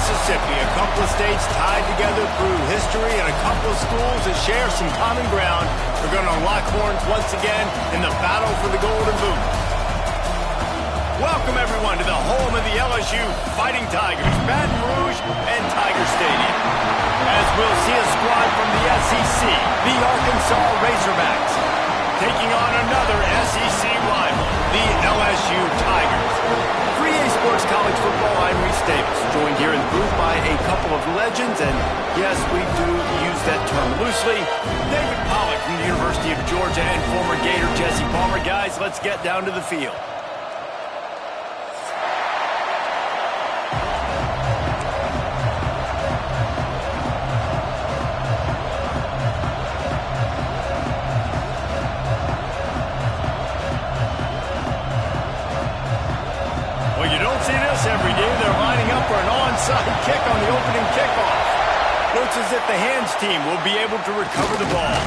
Mississippi, a couple of states tied together through history and a couple of schools that share some common ground. They're going to unlock horns once again in the battle for the Golden Boot. Welcome, everyone, to the home of the LSU Fighting Tigers, Baton Rouge and Tiger Stadium. As we'll see a squad from the SEC, the Arkansas Razorbacks, taking on another SEC rival, the LSU Tigers. 3A Sports College Football, I'm Reese Davis, joined here in the booth by a couple of legends, and yes, we do use that term loosely. David Pollack from the University of Georgia and former Gator Jesse Palmer. Guys, let's get down to the field. Every day they're lining up for an onside kick on the opening kickoff. Looks as if the hands team will be able to recover the ball.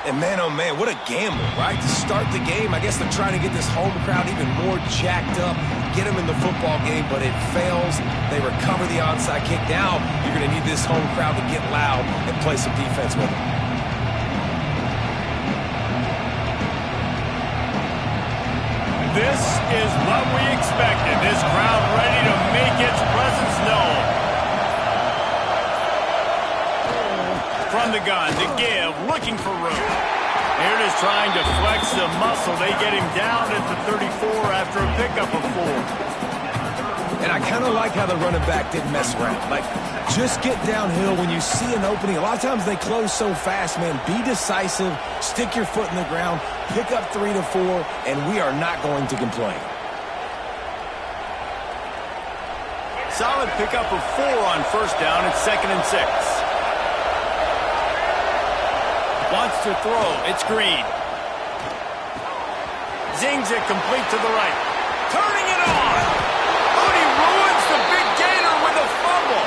And man, oh man, what a gamble, right? To start the game, I guess they're trying to get this home crowd even more jacked up, get them in the football game, but it fails. They recover the onside kick. Now you're going to need this home crowd to get loud and play some defense with them. This is what we expected. This crowd ready to make its presence known. From the gun, the give, looking for room. Here it is trying to flex the muscle. They get him down at the 34 after a pickup of 4. And I kind of like how the running back didn't mess around. Like, just get downhill when you see an opening. A lot of times they close so fast, man. Be decisive, stick your foot in the ground, pick up 3 to 4, and we are not going to complain. Solid pickup of 4 on first down. It's 2nd and 6. Wants to throw. It's Green. Zings it complete to the right. Turning it on. Ruins the big Gator with a fumble.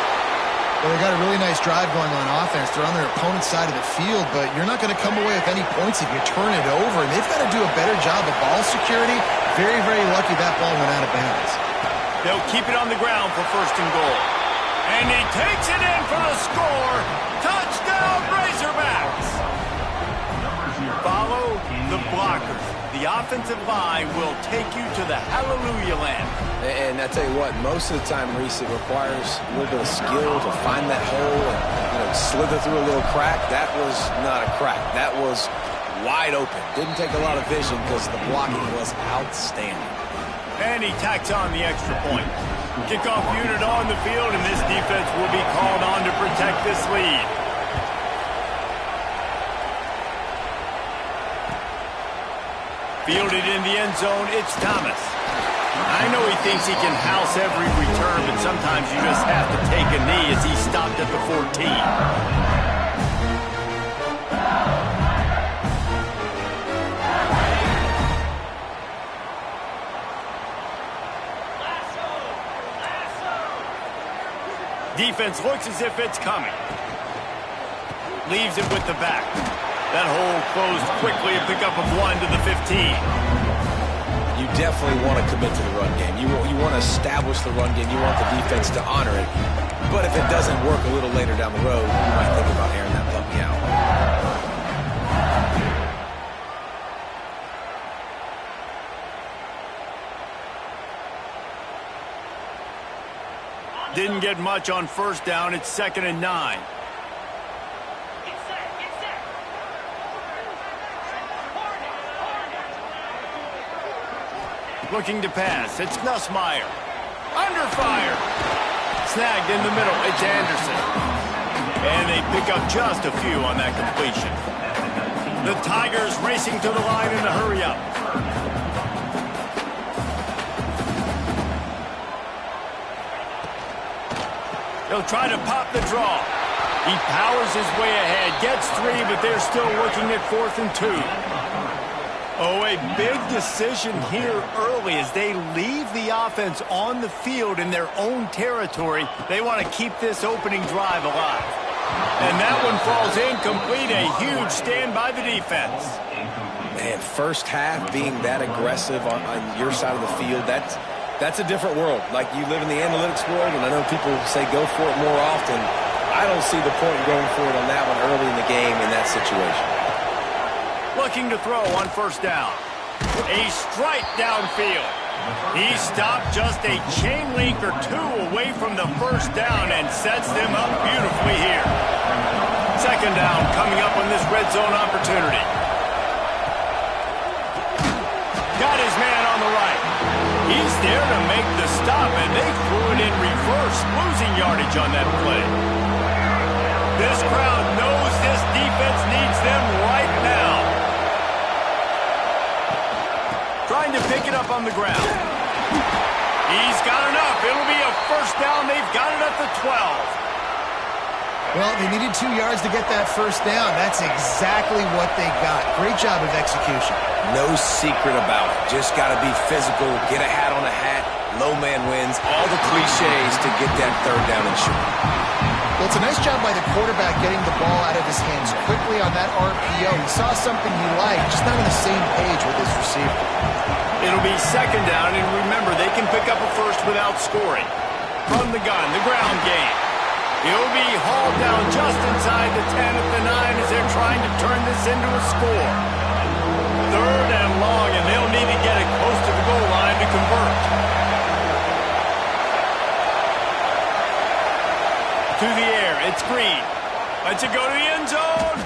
Well, they got a really nice drive going on offense. They're on their opponent's side of the field, but you're not going to come away with any points if you turn it over. And they've got to do a better job of ball security. Very, very lucky that ball went out of bounds. They'll keep it on the ground for 1st and goal. And he takes it in for the score. Touchdown, Razorbacks. Follow the blockers. The offensive line will take you to the hallelujah land. And I tell you what, most of the time, Reese, it requires a little bit of skill to find that hole and slither through a little crack. That was not a crack. That was wide open. Didn't take a lot of vision because the blocking was outstanding. And he tacks on the extra point. Kickoff unit on the field, and this defense will be called on to protect this lead. Fielded in the end zone, it's Thomas. I know he thinks he can house every return, but sometimes you just have to take a knee as he stopped at the 14. Defense looks as if it's coming. Leaves it with the back. That hole closed quickly, a pickup of 1 to the 15. You definitely want to commit to the run game. You want to establish the run game. You want the defense to honor it. But if it doesn't work a little later down the road, you might think about airing that puppy out. Didn't get much on first down. It's 2nd and 9. Looking to pass. It's Nussmeier. Under fire. Snagged in the middle. It's Anderson. And they pick up just a few on that completion. The Tigers racing to the line in a hurry-up. He'll try to pop the draw. He powers his way ahead. Gets 3, but they're still looking at 4th and 2. Oh, a big decision here early as they leave the offense on the field in their own territory. They want to keep this opening drive alive. And that one falls incomplete. A huge stand by the defense. Man, first half being that aggressive on your side of the field, That's a different world. Like, you live in the analytics world, and I know people say go for it more often. I don't see the point in going for it on that one early in the game in that situation. Looking to throw on first down. A strike downfield. He stopped just a chain link or two away from the first down and sets them up beautifully here. Second down coming up on this red zone opportunity. Got his man on the right. He's there to make the stop, and they threw it in reverse, losing yardage on that play. This crowd knows this defense needs them right now. Trying to pick it up on the ground. He's got enough. It'll be a first down. They've got it at the 12. Well, they needed 2 yards to get that first down. That's exactly what they got. Great job of execution. No secret about it. Just got to be physical, get a hat on a hat, low man wins, all the cliches to get that third down and short. Well, it's a nice job by the quarterback getting the ball out of his hands quickly on that RPO. He saw something he liked, just not on the same page with his receiver. It'll be second down, and remember, they can pick up a first without scoring. From the gun, the ground game. He'll be hauled down just inside the 10 at the 9 as they're trying to turn this into a score. Third and long, and they'll need to get it close to the goal line to convert. To the air, it's Green. Lets it go to the end zone.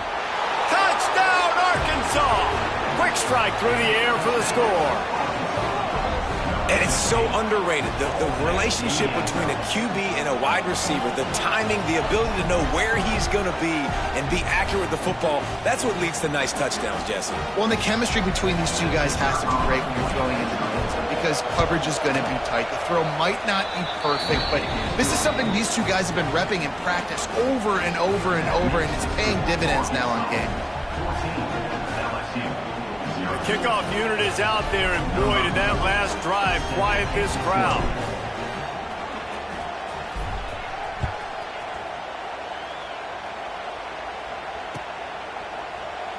Touchdown, Arkansas! Quick strike through the air for the score. And it's so underrated. The relationship between a QB and a wide receiver, the timing, the ability to know where he's going to be and be accurate with the football, that's what leads to nice touchdowns, Jesse. Well, and the chemistry between these two guys has to be great when you're throwing into the end zone because coverage is going to be tight. The throw might not be perfect, but this is something these two guys have been repping in practice over and over and over, and it's paying dividends now on game. Kickoff unit is out there, and boy, did that last drive quiet this crowd.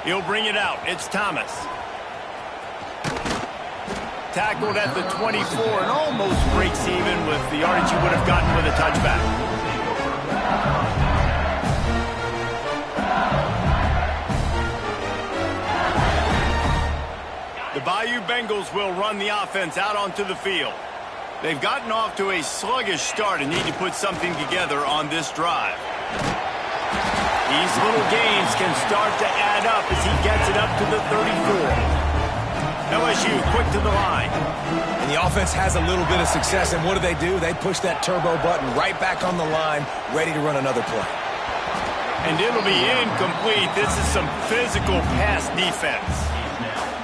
He'll bring it out. It's Thomas. Tackled at the 24 and almost breaks even with the yardage he would have gotten with a touchback. The Bayou Bengals will run the offense out onto the field. They've gotten off to a sluggish start and need to put something together on this drive. These little gains can start to add up as he gets it up to the 34. LSU quick to the line. And the offense has a little bit of success, and what do? They push that turbo button right back on the line, ready to run another play. And it'll be incomplete. This is some physical pass defense.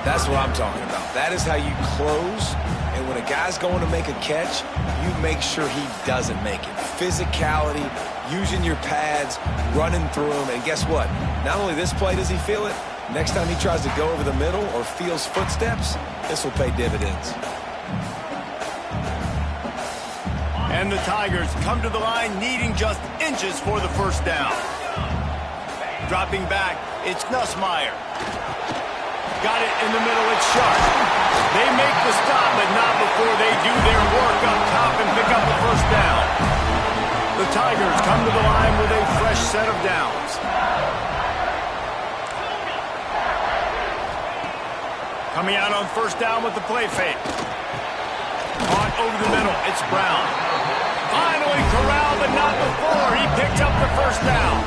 That's what I'm talking about. That is how you close, and when a guy's going to make a catch, you make sure he doesn't make it. Physicality, using your pads, running through them, and guess what? Not only this play does he feel it, next time he tries to go over the middle or feels footsteps, this will pay dividends. And the Tigers come to the line needing just inches for the first down. Dropping back, it's Nussmeier. Got it in the middle, it's Sharp. They make the stop, but not before they do their work up top and pick up the first down. The Tigers come to the line with a fresh set of downs. Coming out on first down with the play fake. Caught over the middle, it's Brown. Finally corralled, but not before. He picked up the first down.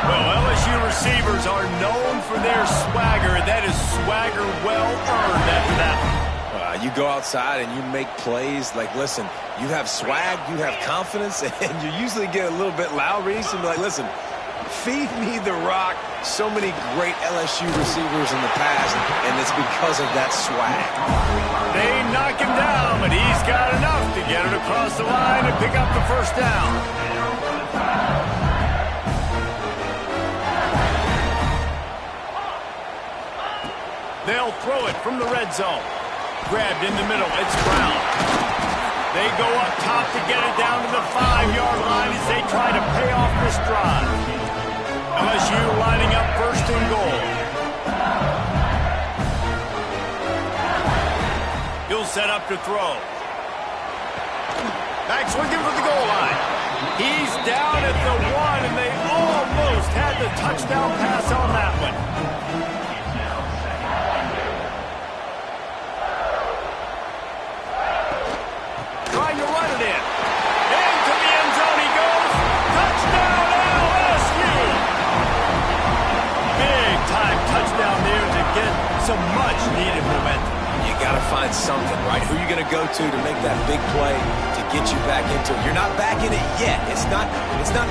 Well, LSU receivers are known for their swagger. That is swagger well earned after that. You go outside and you make plays. Like, listen, you have swag, you have confidence, and you usually get a little bit loud, Reese, and be like, listen, feed me the rock. So many great LSU receivers in the past, and it's because of that swag. They knock him down, but he's got enough to get it across the line and pick up the first down. They'll throw it from the red zone. Grabbed in the middle, it's Brown. They go up top to get it down to the 5-yard line as they try to pay off this drive. LSU lining up first and goal. He'll set up to throw. Backs looking for the goal line. He's down at the 1, and they almost had the touchdown pass on that one. Trying to run it in. Into the end zone he goes. Touchdown LSU! Big time touchdown there to get some much needed momentum. You got to find something, right? Who are you going to go to make that big play to get you back into it? You're not back in it yet. It's not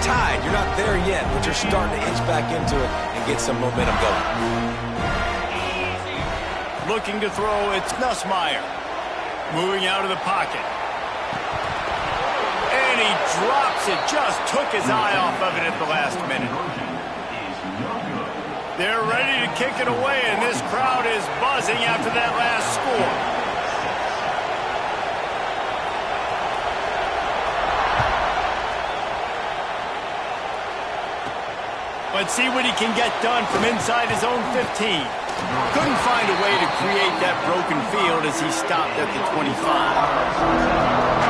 tied. You're not there yet, but you're starting to inch back into it and get some momentum going. Looking to throw, it's Nussmeier. Moving out of the pocket. And he drops it. Just took his eye off of it at the last minute. They're ready to kick it away, and this crowd is buzzing after that last score. Let's see what he can get done from inside his own 15. Couldn't find a way to create that broken field as he stopped at the 25.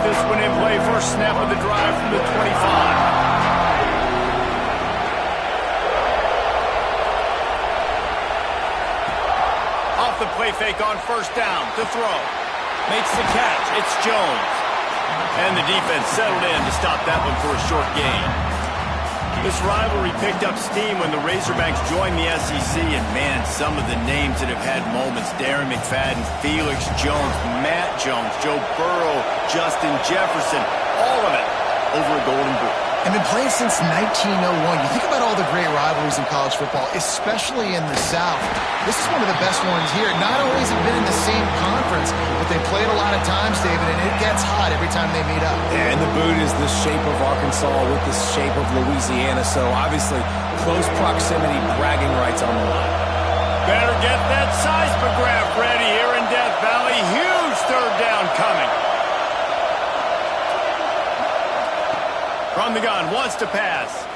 This one in play, first snap of the drive from the 25. Off the play fake on first down to throw. Makes the catch. It's Jones. And the defense settled in to stop that one for a short gain. This rivalry picked up steam when the Razorbacks joined the SEC, and man, some of the names that have had moments: Darren McFadden, Felix Jones, Matt Jones, Joe Burrow, Justin Jefferson, all of it over a Golden Boot. And been playing since 1901. You think about all the great rivalries in college football, especially in the South. This is one of the best ones here. Not only has it been in the same conference, but they played a lot of times, David, and it gets hot every time they meet up. Yeah, and the boot is the shape of Arkansas with the shape of Louisiana, so obviously close proximity, bragging rights on the line. Better get that seismograph ready here in Death Valley. Huge third down coming. From the gun, wants to pass.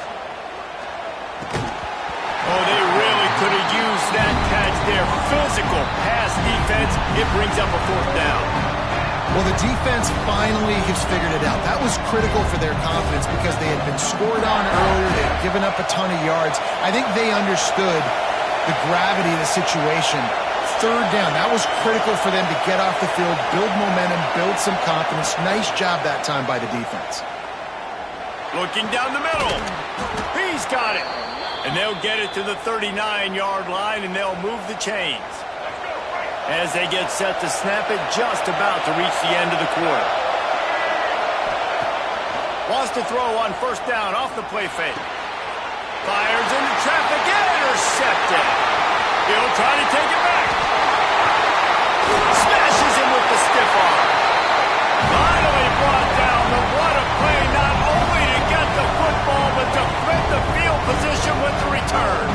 Oh, they really could have used that catch there. Physical pass defense. It brings up a fourth down. Well, the defense finally has figured it out. That was critical for their confidence because they had been scored on earlier. They had given up a ton of yards. I think they understood the gravity of the situation. Third down, that was critical for them to get off the field, build momentum, build some confidence. Nice job that time by the defense. Looking down the middle. He's got it. And they'll get it to the 39-yard line, and they'll move the chains. As they get set to snap it, just about to reach the end of the quarter. Wants to throw on first down off the play fake. Fires into traffic, intercepted. He'll try to take it back. Smashes him with the stiff arm. Finally brought down. What a play, not only to get the football, but to flip the field position with the return.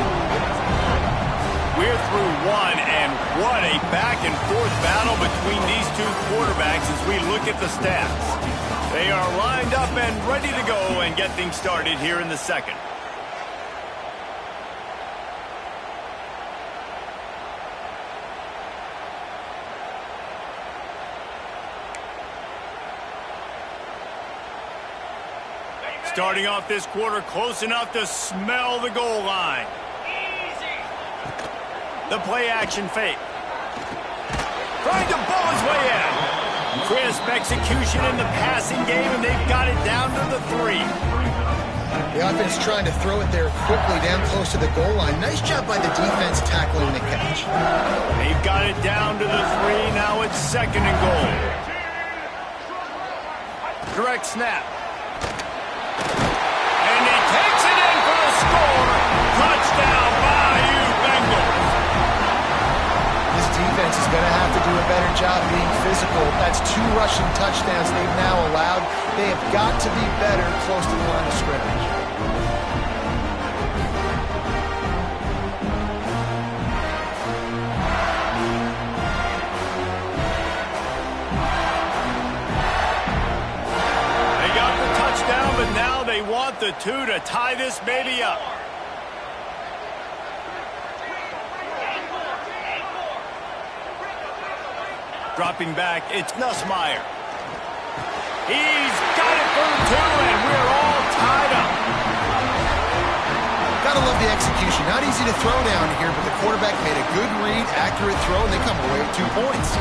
We're through one, and what a back-and-forth battle between these two quarterbacks as we look at the stats. They are lined up and ready to go and get things started here in the second. Starting off this quarter close enough to smell the goal line. The play action fake. Trying to bowl his way in. Crisp execution in the passing game, and they've got it down to the 3. The offense trying to throw it there quickly down close to the goal line. Nice job by the defense tackling the catch. They've got it down to the 3. Now it's second and goal. Direct snap. And he takes it in for the score. Touchdown, Bayou Bengals. This defense is going to have to do a better job being physical. That's 2 rushing touchdowns they've now allowed. They have got to be better close to the line of scrimmage. But now they want the 2 to tie this baby up. Dropping back, it's Nussmeier. He's got it for the 2, and we're all tied up. Gotta love the execution. Not easy to throw down here, but the quarterback made a good read, accurate throw, and they come away with 2 points.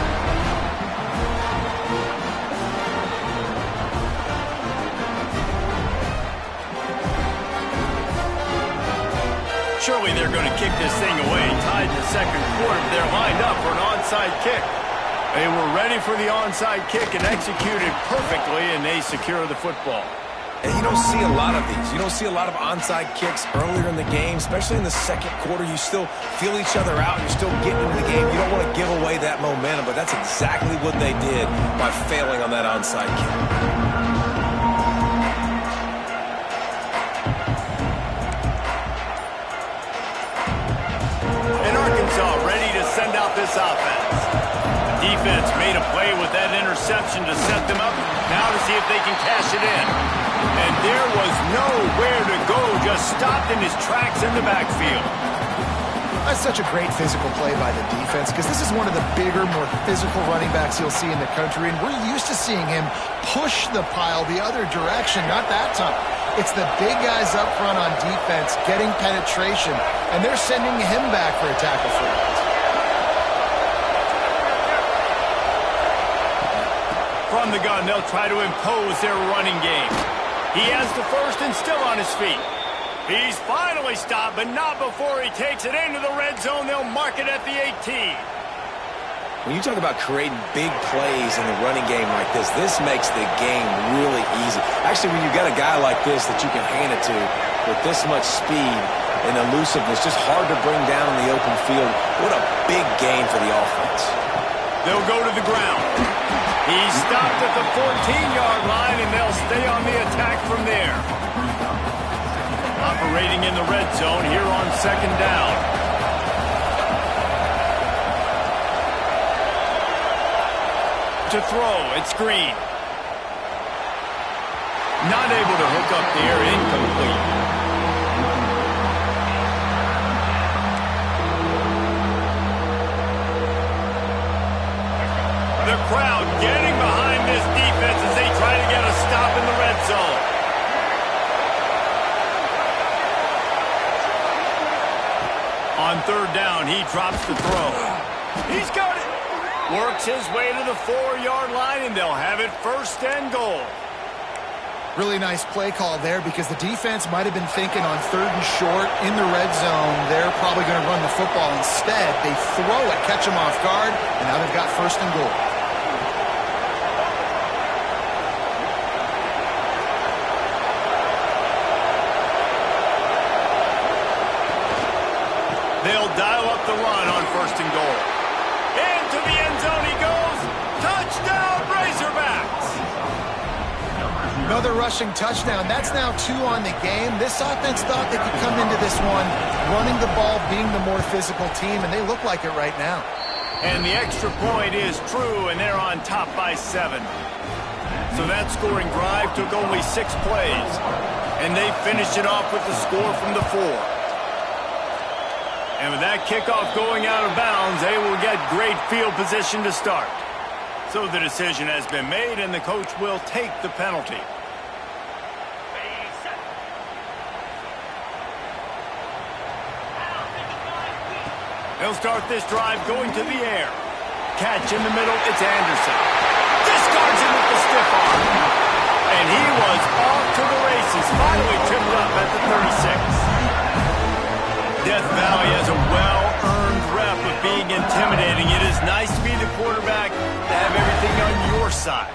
Surely they're going to kick this thing away. Tied in the second quarter. They're lined up for an onside kick. They were ready for the onside kick and executed perfectly, and they secure the football. And you don't see a lot of these. You don't see a lot of onside kicks earlier in the game, especially in the second quarter. You still feel each other out. You're still getting into the game. You don't want to give away that momentum, but that's exactly what they did by failing on that onside kick. Send out this offense. The defense made a play with that interception to set them up. Now to see if they can cash it in. And there was nowhere to go, just stopped in his tracks in the backfield. That's such a great physical play by the defense because this is one of the bigger, more physical running backs you'll see in the country, and we're used to seeing him push the pile the other direction, not that time. It's the big guys up front on defense getting penetration, and they're sending him back for a tackle for it. From the gun, they'll try to impose their running game. He has the first and still on his feet. He's finally stopped, but not before he takes it into the red zone. They'll mark it at the 18. When you talk about creating big plays in the running game like this makes the game really easy. Actually, when you've got a guy like this that you can hand it to with this much speed and elusiveness, just hard to bring down in the open field, what a big game for the offense. They'll go to the ground. He's stopped at the 14-yard line, and they'll stay on the attack from there. Operating in the red zone here on second down. To throw, it's Green. Not able to hook up there, incomplete. The crowd getting behind this defense as they try to get a stop in the red zone. On third down, he drops the throw. He's got it. Works his way to the 4-yard line, and they'll have it first and goal. Really nice play call there because the defense might have been thinking on third and short in the red zone. They're probably going to run the football. Instead, they throw it, catch them off guard, and now they've got first and goal. They'll dial up the run on first and goal. Into the end zone he goes. Touchdown, Razorbacks! Another rushing touchdown. That's now 2 on the game. This offense thought they could come into this one running the ball, being the more physical team, and they look like it right now. And the extra point is true, and they're on top by 7. So that scoring drive took only 6 plays, and they finished it off with the score from the 4. And with that kickoff going out of bounds, they will get great field position to start. So the decision has been made, and the coach will take the penalty. They'll start this drive going to the air. Catch in the middle, it's Anderson. Discards him with the stiff arm. And he was off to the races, finally tripped up at the 36. Death Valley has a well-earned rep of being intimidating. It is nice to be the quarterback, to have everything on your side.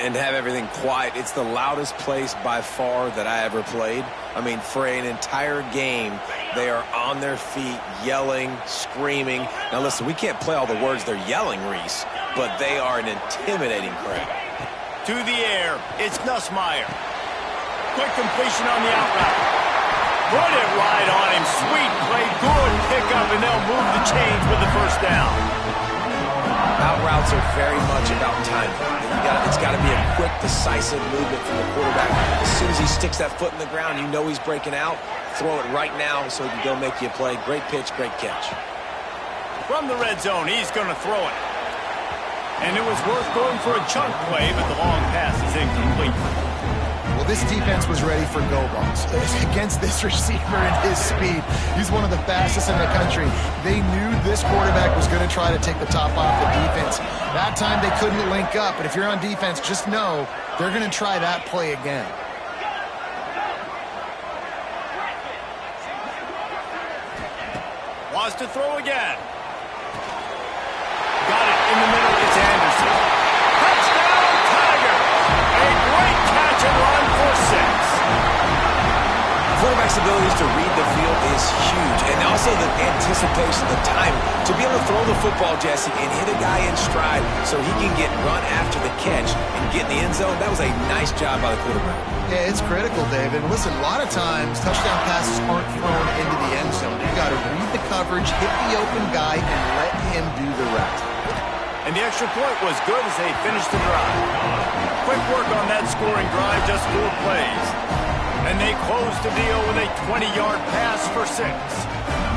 And have everything quiet. It's the loudest place by far that I ever played. I mean, for an entire game, they are on their feet, yelling, screaming. Now listen, we can't play all the words they're yelling, Reese, but they are an intimidating crowd. To the air, it's Nussmeier. Quick completion on the out route. Put it right on him. Sweet play. Good pickup, and they'll move the chains with the first down. Out routes are very much about timing. It's got to be a quick, decisive movement from the quarterback. As soon as he sticks that foot in the ground, you know he's breaking out. Throw it right now so he can go make you a play. Great pitch, great catch. From the red zone, he's going to throw it. And it was worth going for a chunk play, but the long pass is incomplete. Well, this defense was ready for go balls against this receiver and his speed. He's one of the fastest in the country. They knew this quarterback was going to try to take the top off the defense. That time they couldn't link up, but if you're on defense, just know they're going to try that play again. Wants to throw again. Got it in the middle. It's Anderson. Touchdown, Tiger! A great catch and run for 6. Quarterback's abilities to read the field is huge, and also the anticipation, the time to be able to throw the football, Jesse, and hit a guy in stride so he can get run after the catch and get in the end zone. That was a nice job by the quarterback. Yeah, it's critical, David. Listen, a lot of times touchdown passes aren't thrown into the end zone. You've got to read the coverage, hit the open guy, and let him do the rest. And the extra point was good as they finished the drive. Quick work on that scoring drive, just 4 plays. And they close the deal with a 20-yard pass for 6.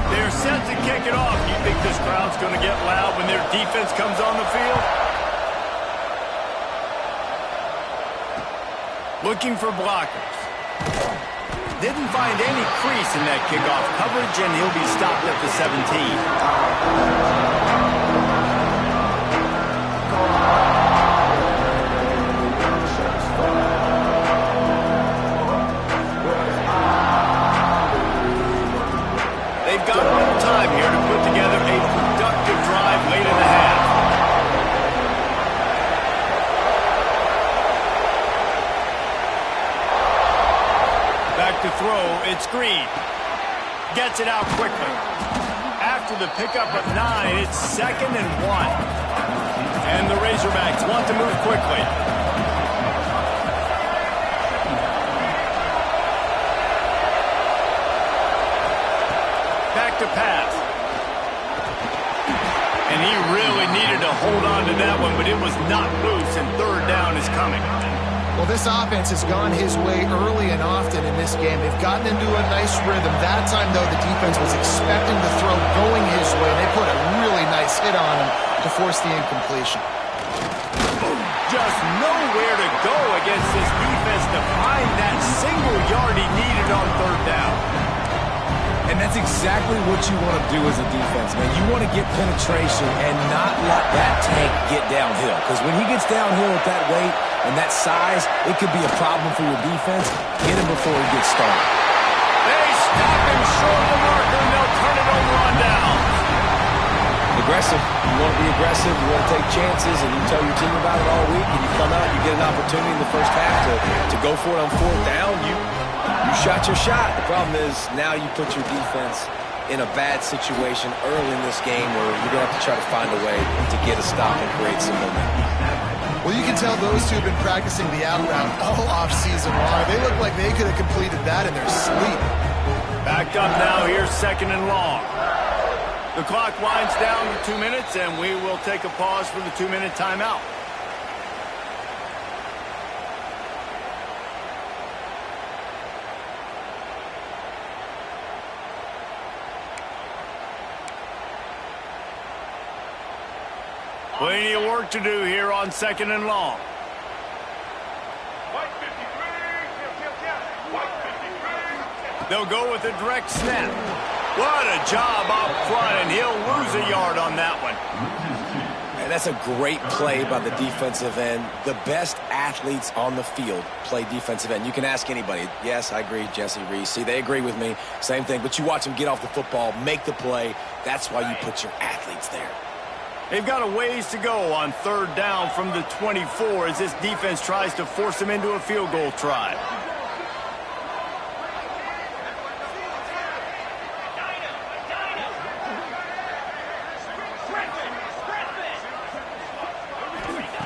They're set to kick it off. You think this crowd's going to get loud when their defense comes on the field? Looking for blockers. Didn't find any crease in that kickoff coverage, and he'll be stopped at the 17. They've got a little time here to put together a productive drive late in the half. Back to throw, it's Green. Gets it out quickly. After the pickup of 9, it's 2nd and 1. And the Razorbacks want to move quickly. Back to pass. And he really needed to hold on to that one, but it was not loose, and 3rd down is coming. Well, this offense has gone his way early and often in this game. They've gotten into a nice rhythm. That time, though, the defense was expecting the throw going his way. They put a really nice hit on him to force the incompletion. Just nowhere to go against this defense to find that single yard he needed on 3rd down. And that's exactly what you want to do as a defense, man. You want to get penetration and not let that tank get downhill. Because when he gets downhill with that weight and that size, it could be a problem for your defense. Get him before he gets started. They stop him short of the marker, and they'll turn it over on down. Aggressive. You want to be aggressive. You want to take chances, and you tell your team about it all week, and you come out, you get an opportunity in the first half to go for it on 4th down. You shot your shot. The problem is now you put your defense in a bad situation early in this game where you're going to have to try to find a way to get a stop and create some momentum. Well, you can tell those two have been practicing the out route all offseason long. They look like they could have completed that in their sleep. Backed up now here, 2nd and long. The clock winds down to 2 minutes, and we will take a pause for the 2-minute timeout. Plenty of work to do here on 2nd and long. They'll go with a direct snap. What a job up front, and he'll lose a yard on that one. And that's a great play by the defensive end. The best athletes on the field play defensive end. You can ask anybody. Yes, I agree, Jesse Reese. See, they agree with me. Same thing. But you watch them get off the football, make the play. That's why you put your athletes there. They've got a ways to go on 3rd down from the 24 as this defense tries to force them into a field goal try.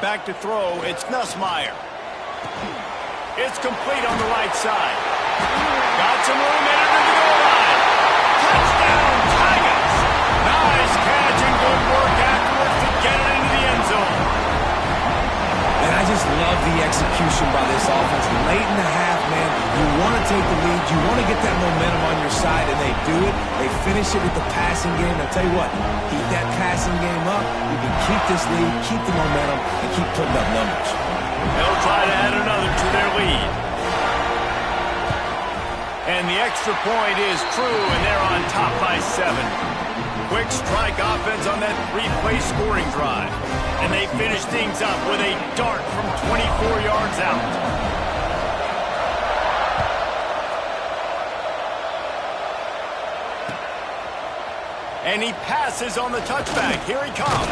Back to throw, it's Nussmeier. It's complete on the right side. Got some room in under the goal line. Touchdown, Tigers! Nice catch and good work afterwards to get it into the end zone. And I just love the execution by this offense. Late in the half, man, you want to take the lead. You want to get that momentum on your your side, and they do it. They finish it with the passing game. I'll tell you what, keep that passing game up. You can keep this lead, keep the momentum, and keep putting up numbers. They'll try to add another to their lead. And the extra point is true, and they're on top by 7. Quick strike offense on that 3-play scoring drive. And they finish things up with a dart from 24 yards out. And he passes on the touchback. Here he comes.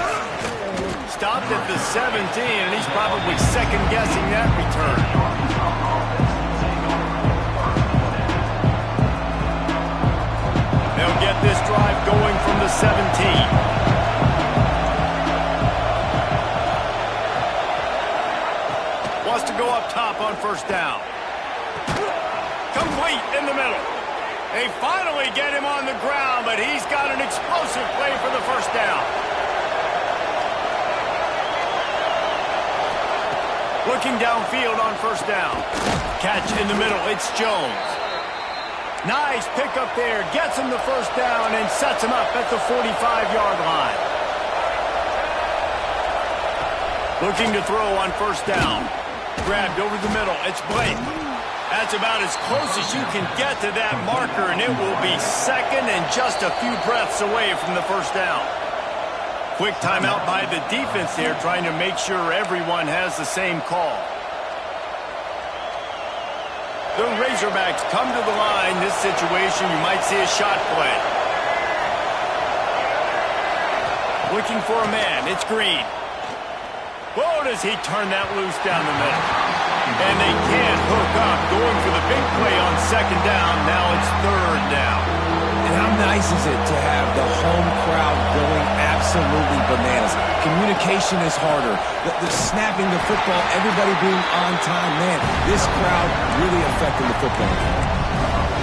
Stopped at the 17, and he's probably second-guessing that return. They'll get this drive going from the 17. Wants to go up top on first down. Complete in the middle. They finally get him on the ground, but he's got an explosive play for the first down. Looking downfield on first down. Catch in the middle. It's Jones. Nice pickup there. Gets him the first down and sets him up at the 45-yard line. Looking to throw on first down. Grabbed over the middle. It's Blake. That's about as close as you can get to that marker, and it will be second and just a few breaths away from the first down. Quick timeout by the defense there, trying to make sure everyone has the same call. The Razorbacks come to the line. This situation, you might see a shot play. Looking for a man. It's Green. Whoa, does he turn that loose down the middle. And they can't hook up. Going for the big play on second down. Now it's third down. And how nice is it to have the home crowd going absolutely bananas? Communication is harder. The snapping the football, everybody being on time. Man, this crowd really affecting the football game.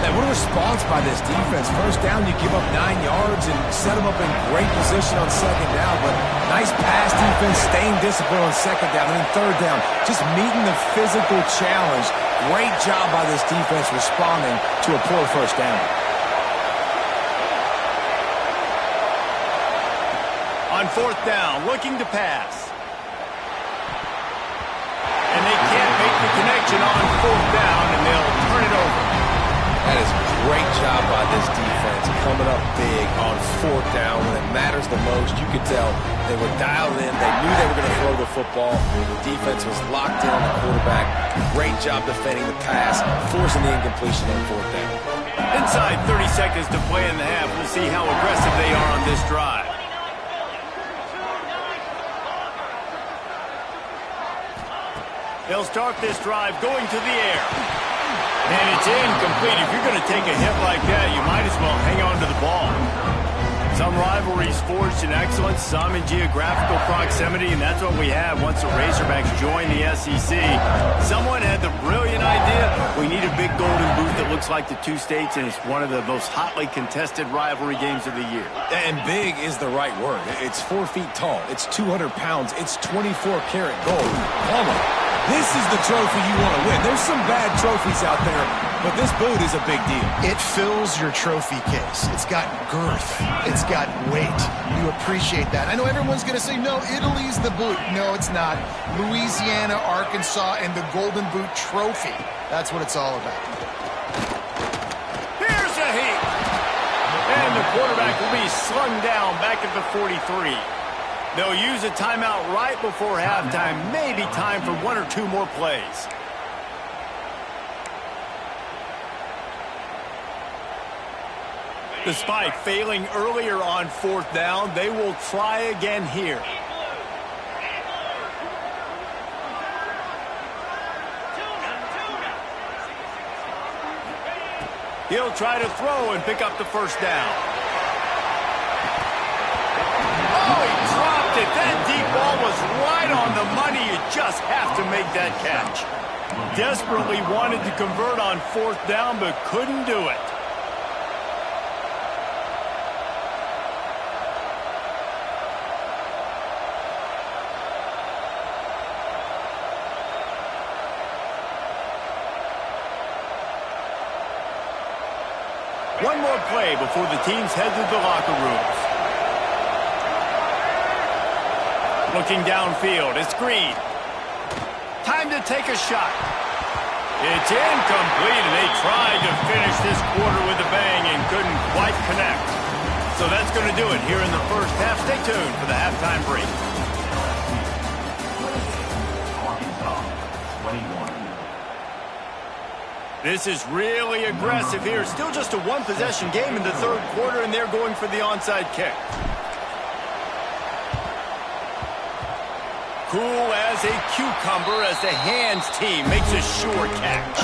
Man, what a response by this defense. First down, you give up 9 yards and set them up in great position on second down. But nice pass defense, staying disciplined on second down. And then third down, just meeting the physical challenge. Great job by this defense responding to a poor first down. On fourth down, looking to pass. And they can't make the connection on fourth down, and they'll turn it over. That is a great job by this defense, coming up big on fourth down when it matters the most. You could tell they were dialed in. They knew they were going to throw the football. The defense was locked in on the quarterback. Great job defending the pass, forcing the incompletion on fourth down. Inside 30 seconds to play in the half. We'll see how aggressive they are on this drive. They'll start this drive going to the air. And it's incomplete. If you're going to take a hit like that, you might as well hang on to the ball. Some rivalries forged in excellence, some in geographical proximity, and that's what we have once the Razorbacks join the SEC. Someone had the brilliant idea, we need a big golden boot that looks like the two states, and it's one of the most hotly contested rivalry games of the year. And big is the right word. It's 4 feet tall. It's 200 pounds. It's 24-karat gold. Palmer, this is the trophy you want to win. There's some bad trophies out there, but this boot is a big deal. It fills your trophy case. It's got girth. It's got weight. You appreciate that. I know everyone's going to say, no, Italy's the boot. No, it's not. Louisiana, Arkansas, and the Golden Boot Trophy. That's what it's all about. Here's a heat. And the quarterback will be slung down back at the 43. They'll use a timeout right before halftime. Maybe time for one or two more plays. Despite failing earlier on fourth down, they will try again here. He'll try to throw and pick up the first down. Oh, he dropped it. That deep ball was right on the money. You just have to make that catch. Desperately wanted to convert on fourth down, but couldn't do it. one more play before the teams head to the locker rooms. Looking downfield, it's Green. Time to take a shot. It's incomplete, and they tried to finish this quarter with a bang and couldn't quite connect. So that's going to do it here in the first half. Stay tuned for the halftime break. This is really aggressive here. Still just a one-possession game in the third quarter, and they're going for the onside kick. Cool as a cucumber as the hands team makes a sure catch.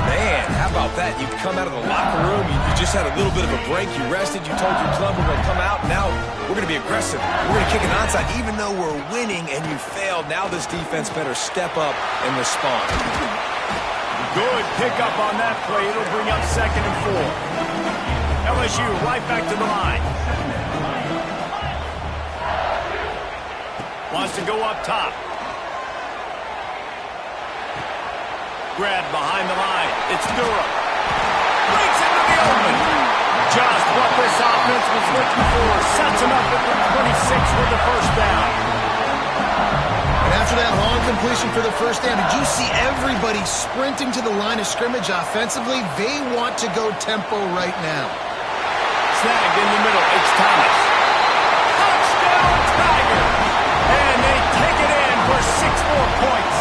Man, how about that? You come out of the locker room, you just had a little bit of a break, you rested, you told your club we're going to come out, now we're going to be aggressive. We're going to kick an onside even though we're winning and you failed. Now this defense better step up and respond. Good pickup on that play. It'll bring up 2nd and 4. LSU right back to the line. Wants to go up top. Grab behind the line. It's Durham. Breaks into the open. Just what this offense was looking for. Sets him up at the 26 with the first down. And after that long completion for the first down, did you see everybody sprinting to the line of scrimmage offensively? They want to go tempo right now. Snagged in the middle. It's Thomas. Touchdown, Tigers! And they take it in for 6 more points.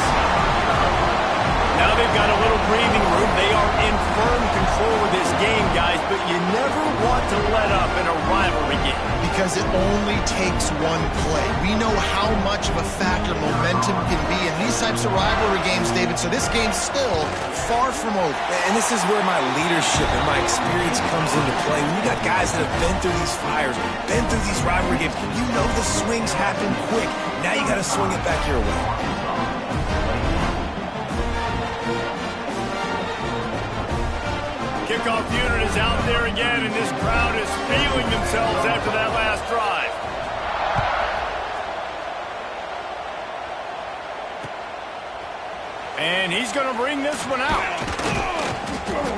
Now they've got a little breathing room. They are in firm control of this game, guys, but you never want to let up in a rivalry game. Because it only takes one play. We know how much of a factor momentum can be in these types of rivalry games, David, so this game's still far from over. And this is where my leadership and my experience comes into play. When you got guys that have been through these fires, been through these rivalry games, you know the swings happen quick. Now you got to swing it back your way. Kickoff unit is out there again, and this crowd is feeling themselves after that last drive. And he's going to bring this one out.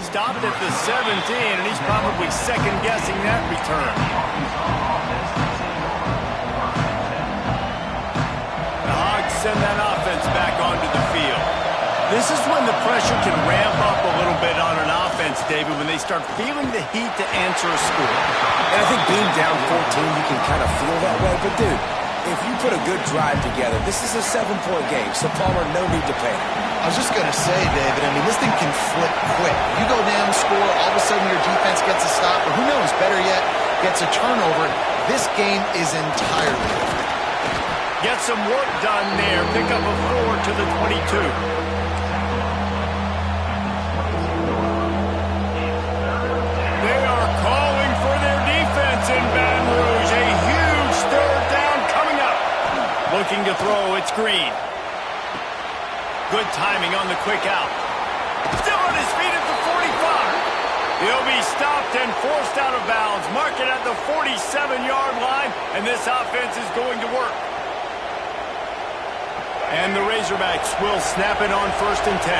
Stopped at the 17, and he's probably second-guessing that return. The Hogs send that offense back onto the field. This is when the pressure can ramp up a little bit on an offense, David, when they start feeling the heat to answer a score. And I think being down 14, you can kind of feel that way. But, dude, if you put a good drive together, this is a 7-point game, so Palmer, no need to panic. I was just going to say, David, I mean, this thing can flip quick. You go down the score, all of a sudden your defense gets a stop, or who knows, better yet, gets a turnover. This game is entirely different. Get some work done there. Pick up a 4 to the 22. In Baton Rouge, a huge 3rd down coming up. Looking to throw, it's Green. Good timing on the quick out. Still on his feet at the 45. He'll be stopped and forced out of bounds. Mark it at the 47-yard line, and this offense is going to work. And the Razorbacks will snap it on 1st and 10.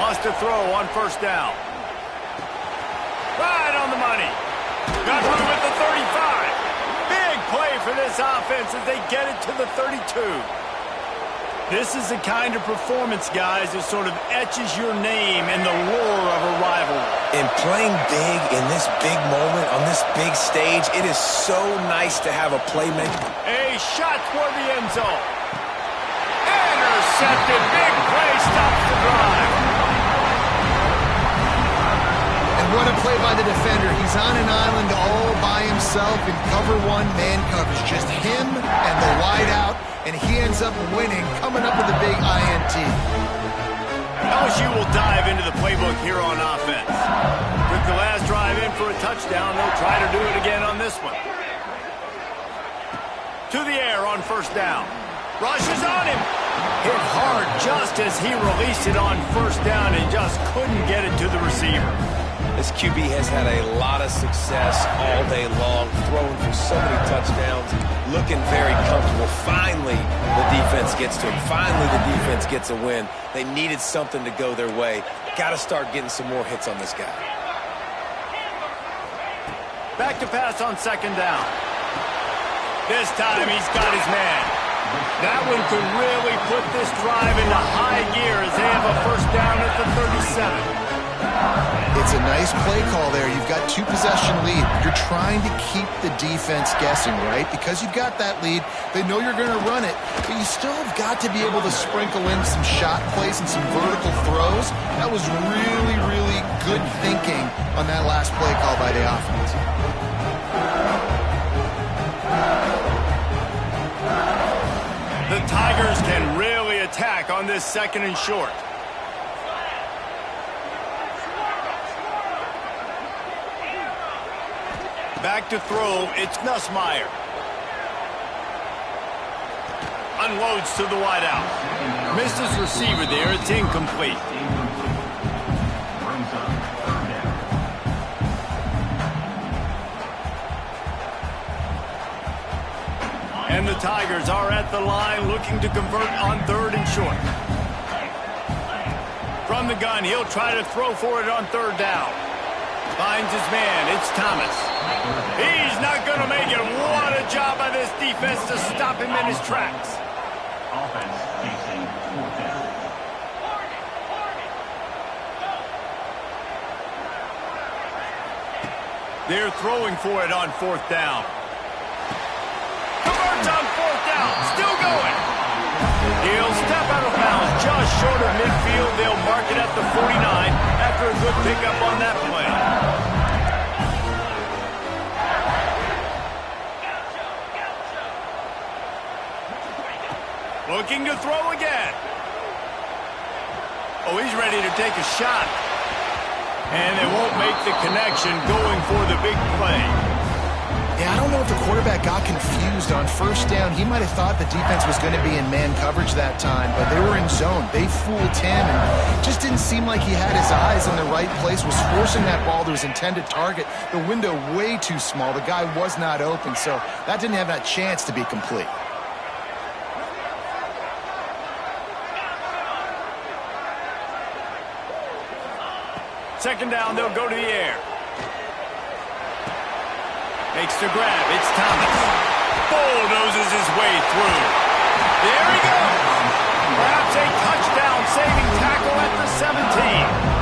Wants to throw on 1st down. Right on the money. Got through with the 35. Big play for this offense as they get it to the 32. This is the kind of performance, guys, that sort of etches your name in the lore of a rivalry. And playing big in this big moment, on this big stage, it is so nice to have a playmaker. A shot toward the end zone. Intercepted. Big play stops the drive. What a play by the defender. He's on an island all by himself in cover 1 man coverage. Just him and the wide out, and he ends up winning, coming up with a big INT. LSU will dive into the playbook here on offense. Took the last drive in for a touchdown. They'll try to do it again on this one. To the air on 1st down. Rushes on him. Hit hard just as he released it on 1st down and just couldn't get it to the receiver. This QB has had a lot of success all day long, throwing for so many touchdowns, looking very comfortable. Finally, the defense gets to him. Finally, the defense gets a win. They needed something to go their way. Got to start getting some more hits on this guy. Back to pass on second down. This time he's got his man. That one could really put this drive into high gear as they have a first down at the 37. It's a nice play call there. You've got 2-possession lead. You're trying to keep the defense guessing, right? Because you've got that lead, they know you're going to run it, but you still have got to be able to sprinkle in some shot plays and some vertical throws. That was really, really good thinking on that last play call by the offense. The Tigers can really attack on this second and short. Back to throw, it's Nussmeier. Unloads to the wideout. Misses receiver there, it's incomplete. And the Tigers are at the line looking to convert on third and short. From the gun, he'll try to throw for it on third down. Finds his man, it's Thomas. He's not going to make it. What a job by this defense to stop him in his tracks. Offense facing fourth down. They're throwing for it on fourth down. Converts on fourth down. Still going. He'll step out of bounds just short of midfield. They'll mark it at the 49 after a good pickup on that play. Looking to throw again. Oh, he's ready to take a shot. And they won't make the connection going for the big play. Yeah, I don't know if the quarterback got confused on first down. He might have thought the defense was going to be in man coverage that time, but they were in zone. They fooled him, and just didn't seem like he had his eyes in the right place, was forcing that ball to his intended target. The window way too small. The guy was not open, so that didn't have that chance to be complete. Second down, they'll go to the air. Makes the grab. It's Thomas. Bulldozes his way through. There he goes. Perhaps a touchdown-saving tackle at the 17.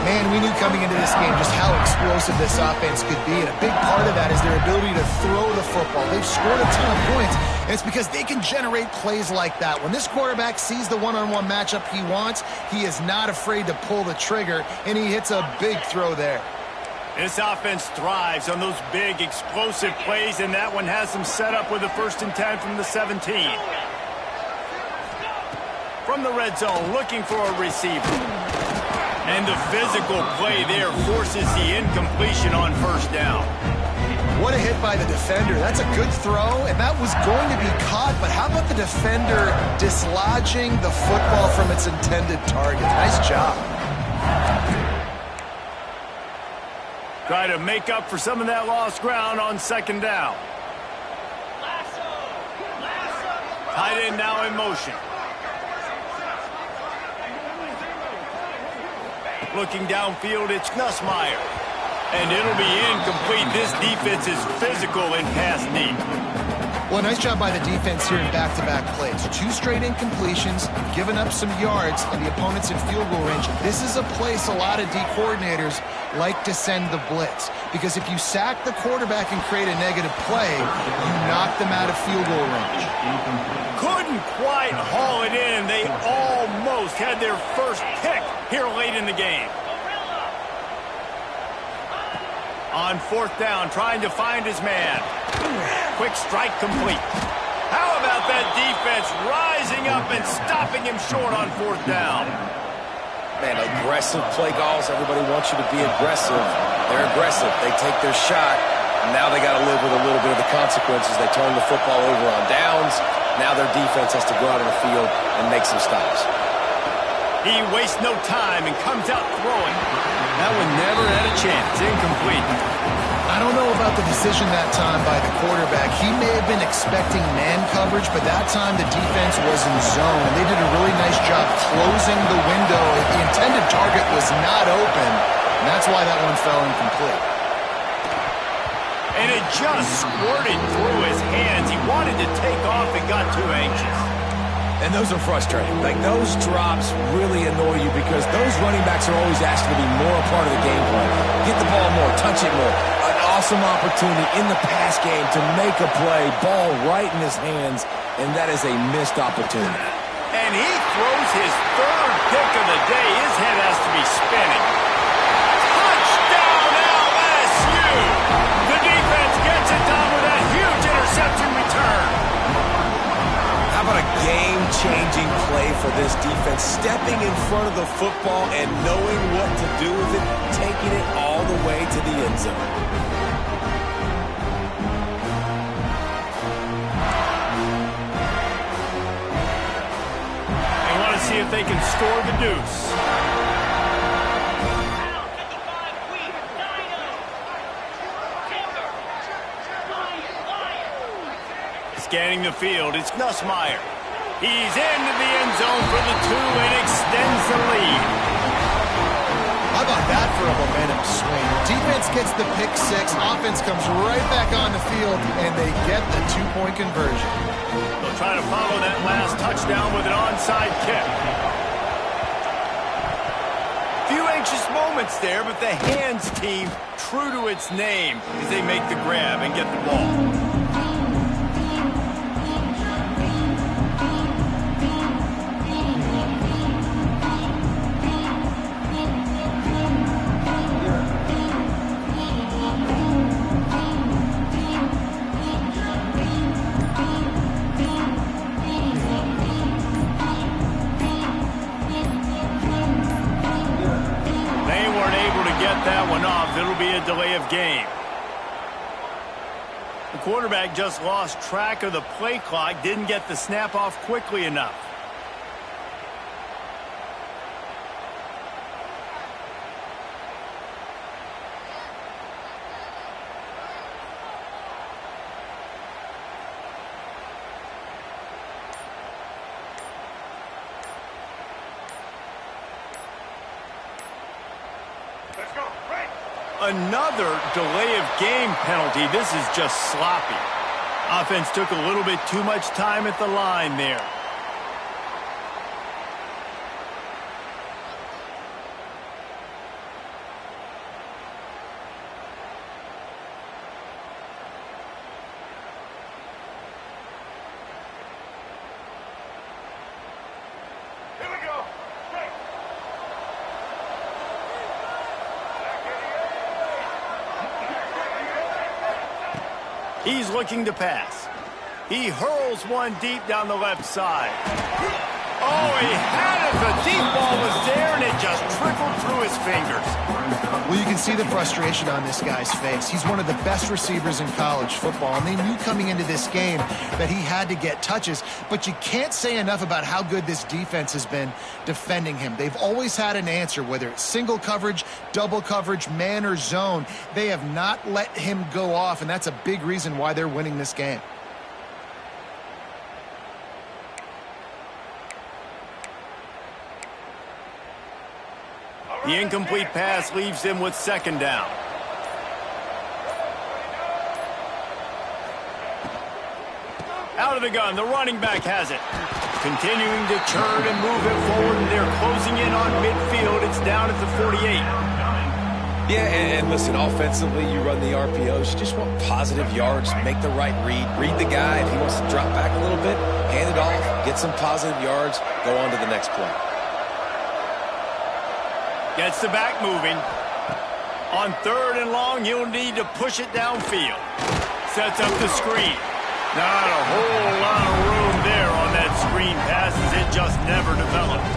Man, we knew coming into this game just how explosive this offense could be, and a big part of that is their ability to throw the football. They've scored a ton of points, and it's because they can generate plays like that. When this quarterback sees the one-on-one matchup he wants, he is not afraid to pull the trigger, and he hits a big throw there. This offense thrives on those big, explosive plays, and that one has them set up with a 1st and 10 from the 17. From the red zone, looking for a receiver. And the physical play there forces the incompletion on first down. What a hit by the defender. That's a good throw, and that was going to be caught, but how about the defender dislodging the football from its intended target? Nice job. Try to make up for some of that lost ground on second down. Tight end now in motion. Looking downfield, it's Nussmeier. And it'll be incomplete. This defense is physical in pass deep. Well, nice job by the defense here in back-to-back plays. 2 straight incompletions, giving up some yards, and the opponent's in field goal range. This is a place a lot of D coordinators like to send the blitz. Because if you sack the quarterback and create a negative play, you knock them out of field goal range. Couldn't quite haul it in. They almost had their first pick here late in the game. On fourth down, trying to find his man. Quick strike complete. How about that defense rising up and stopping him short on fourth down? Man, aggressive play calls. Everybody wants you to be aggressive. They're aggressive. They take their shot. Now they got to live with a little bit of the consequences. They turn the football over on downs. Now their defense has to go out on the field and make some stops. He wastes no time and comes out throwing. That one never had a chance. Incomplete. I don't know about the decision that time by the quarterback. He may have been expecting man coverage, but that time the defense was in zone, and they did a really nice job closing the window. The intended target was not open, and that's why that one fell incomplete. And it just squirted through his hands. He wanted to take off and got too anxious. And those are frustrating. Like, those drops really annoy you because those running backs are always asked to be more a part of the game plan. Get the ball more, touch it more. An awesome opportunity in the pass game to make a play, ball right in his hands, and that is a missed opportunity. And he throws his third pick of the day. His head has to be spinning. Touchdown, LSU! The defense gets it done with that huge interception return. How about a game-changing play for this defense? Stepping in front of the football and knowing what to do with it, taking it all the way to the end zone. They want to see if they can score the deuce. Scanning the field, it's Nussmeier. He's into the end zone for the 2 and extends the lead. How about that for a momentum swing? Defense gets the pick 6, offense comes right back on the field, and they get the 2-point conversion. They'll try to follow that last touchdown with an onside kick. Few anxious moments there, but the hands team true to its name as they make the grab and get the ball. That one off. It'll be a delay of game. The quarterback just lost track of the play clock, didn't get the snap off quickly enough. Another delay of game penalty. This is just sloppy. Offense took a little bit too much time at the line there. He's looking to pass. He hurls one deep down the left side. Oh, he had it. The deep ball was there, and it just trickled through his fingers. Well, you can see the frustration on this guy's face. He's one of the best receivers in college football, and they knew coming into this game that he had to get touches, but you can't say enough about how good this defense has been defending him. They've always had an answer, whether it's single coverage, double coverage, man or zone. They have not let him go off, and that's a big reason why they're winning this game. The incomplete pass leaves him with second down. Out of the gun, the running back has it. Continuing to turn and move it forward, and they're closing in on midfield. It's down at the 48. Yeah, and listen, offensively, you run the RPOs. You just want positive yards, make the right read. Read the guy. If he wants to drop back a little bit, hand it off, get some positive yards, go on to the next play. Gets the back moving. On 3rd and long, he'll need to push it downfield. Sets up the screen. Not a whole lot of room there on that screen passes. It just never developed.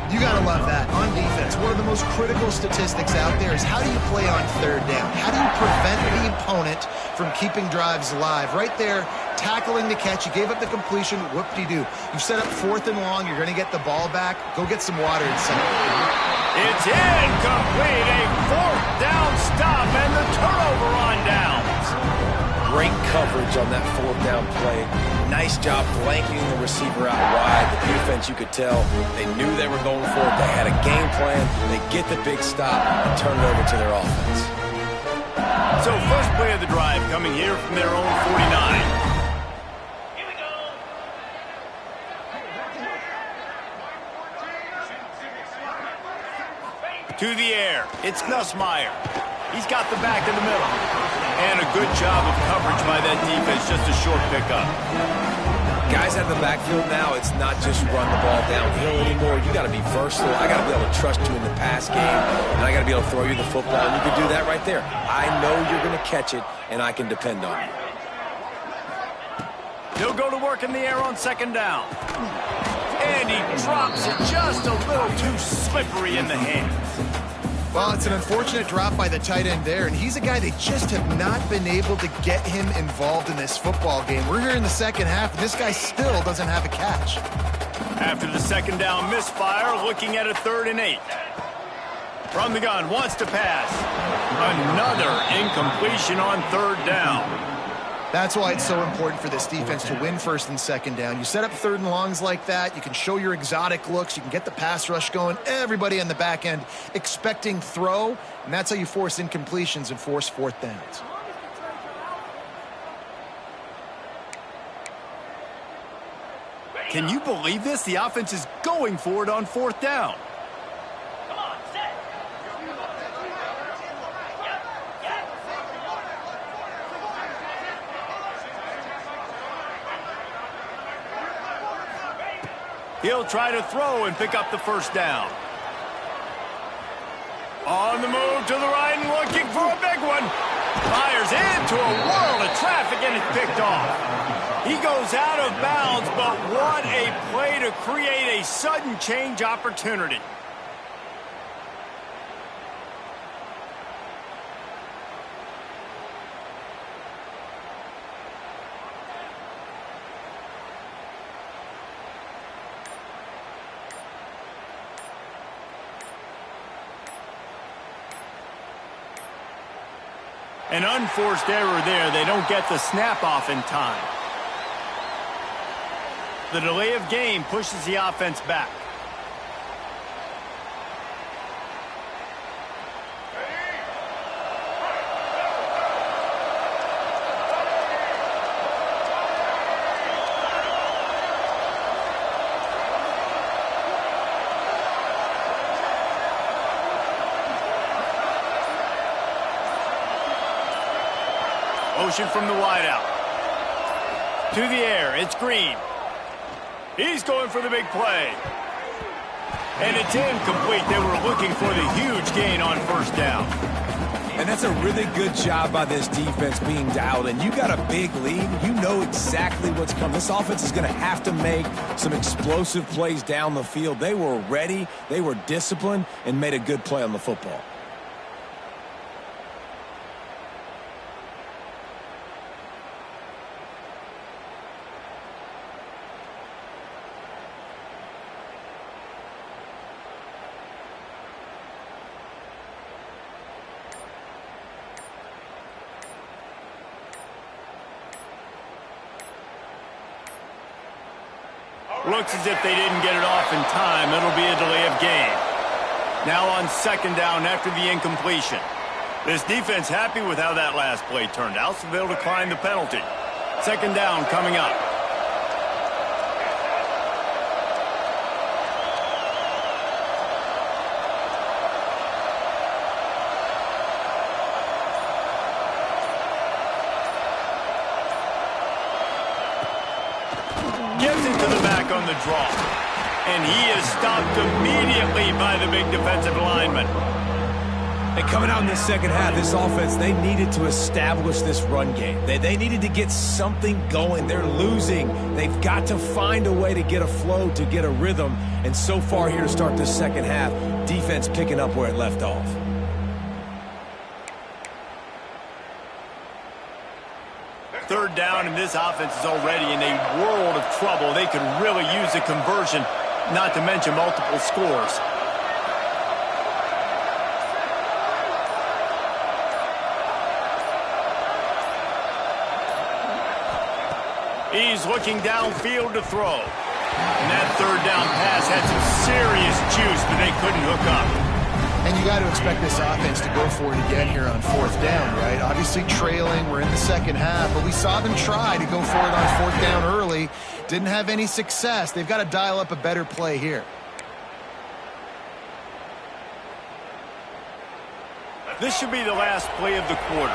You got to love that. On defense, one of the most critical statistics out there is how do you play on 3rd down? How do you prevent the opponent from keeping drives alive? Right there, tackling the catch. You gave up the completion. Whoop-de-doo. You set up 4th and long. You're going to get the ball back. Go get some water and set it. It's incomplete. A fourth down stop and the turnover on downs. Great coverage on that fourth down play. Nice job blanketing the receiver out wide. The defense, you could tell, they knew they were going for it. They had a game plan. They get the big stop and turn it over to their offense. So first play of the drive coming here from their own 49. To the air, it's Nussmeier. He's got the back in the middle. And a good job of coverage by that defense, just a short pickup. Guys out of the backfield now, it's not just run the ball downhill anymore. You got to be versatile. I got to be able to trust you in the pass game, and I got to be able to throw you the football, and you can do that right there. I know you're going to catch it, and I can depend on you. He'll go to work in the air on second down. And he drops it just a little too slippery in the hands. Well, it's an unfortunate drop by the tight end there, and he's a guy they just have not been able to get him involved in this football game. We're here in the second half, and this guy still doesn't have a catch. After the second down misfire, looking at a 3rd and 8. From the gun, wants to pass. Another incompletion on 3rd down. That's why it's so important for this defense to win 1st and 2nd down. You set up 3rd and longs like that. You can show your exotic looks. You can get the pass rush going. Everybody on the back end expecting throw, and that's how you force incompletions and force 4th downs. Can you believe this? The offense is going for it on 4th down. He'll try to throw and pick up the 1st down. On the move to the right and looking for a big one. Fires into a world of traffic and it's picked off. He goes out of bounds, but what a play to create a sudden change opportunity. An unforced error there. They don't get the snap off in time. The delay of game pushes the offense back. Motion from the wideout. To the air, it's Green. He's going for the big play. And it's incomplete. They were looking for the huge gain on 1st down. And that's a really good job by this defense being dialed in. You got a big lead. You know exactly what's coming. This offense is going to have to make some explosive plays down the field. They were ready, they were disciplined, and made a good play on the football. Looks as if they didn't get it off in time. It'll be a delay of game. Now on 2nd down after the incompletion. This defense happy with how that last play turned out, so they'll decline the penalty. 2nd down coming up. Gets into the back on the draw. And he is stopped immediately by the big defensive lineman. And coming out in the second half, this offense, they needed to establish this run game. They needed to get something going. They're losing. They've got to find a way to get a flow, to get a rhythm. And so far here to start this second half, defense picking up where it left off. Third down, and this offense is already in a world of trouble. They could really use a conversion, not to mention multiple scores. He's looking downfield to throw. And that third down pass had some serious juice, but they couldn't hook up. And you got to expect this offense to go for it again here on fourth down, right? Obviously trailing, we're in the second half, but we saw them try to go for it on fourth down early. Didn't have any success. They've got to dial up a better play here. This should be the last play of the quarter.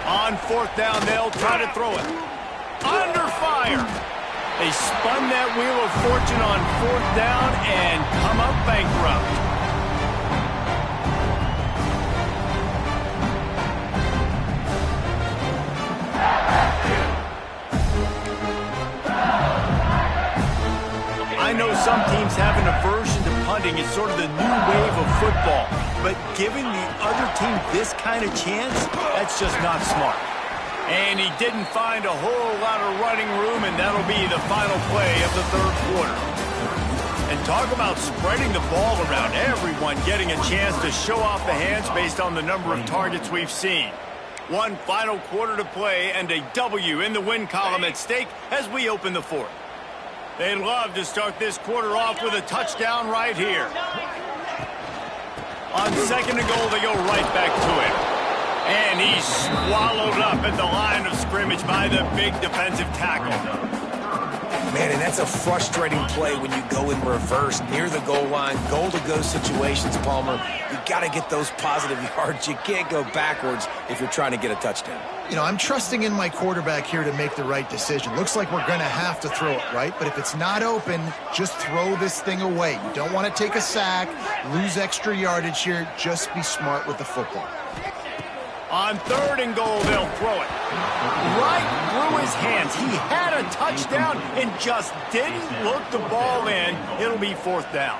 On fourth down, they'll try to throw it. Under fire. They spun that wheel of fortune on fourth down and come up bankrupt. I know some teams have an aversion to punting. It's sort of the new wave of football. But giving the other team this kind of chance, that's just not smart. And he didn't find a whole lot of running room, and that'll be the final play of the third quarter. And talk about spreading the ball around. Everyone getting a chance to show off the hands based on the number of targets we've seen. One final quarter to play, and a W in the win column at stake as we open the fourth. They'd love to start this quarter off with a touchdown right here. On second and goal, they go right back to it. And he's swallowed up at the line of scrimmage by the big defensive tackle. Man, and that's a frustrating play when you go in reverse near the goal line, goal-to-go situations, Palmer. You got to get those positive yards. You can't go backwards if you're trying to get a touchdown. You know, I'm trusting in my quarterback here to make the right decision. Looks like we're going to have to throw it, right? But if it's not open, just throw this thing away. You don't want to take a sack, lose extra yardage here. Just be smart with the football. On third and goal, they'll throw it right through his hands. He had a touchdown and just didn't look the ball in. It'll be fourth down.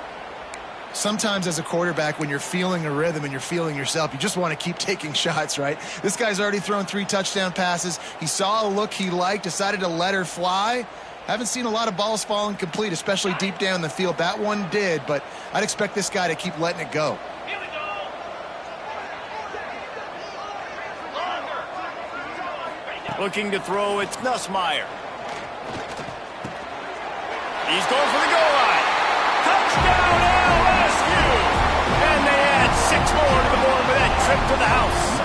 Sometimes as a quarterback, when you're feeling a rhythm and you're feeling yourself, you just want to keep taking shots, right? This guy's already thrown 3 touchdown passes. He saw a look he liked, decided to let her fly. Haven't seen a lot of balls falling complete, especially deep down the field. That one did, but I'd expect this guy to keep letting it go. Looking to throw, it's Nussmeier. He's going for the goal line. Touchdown, LSU! And they add 6 more to the board with that trip to the house.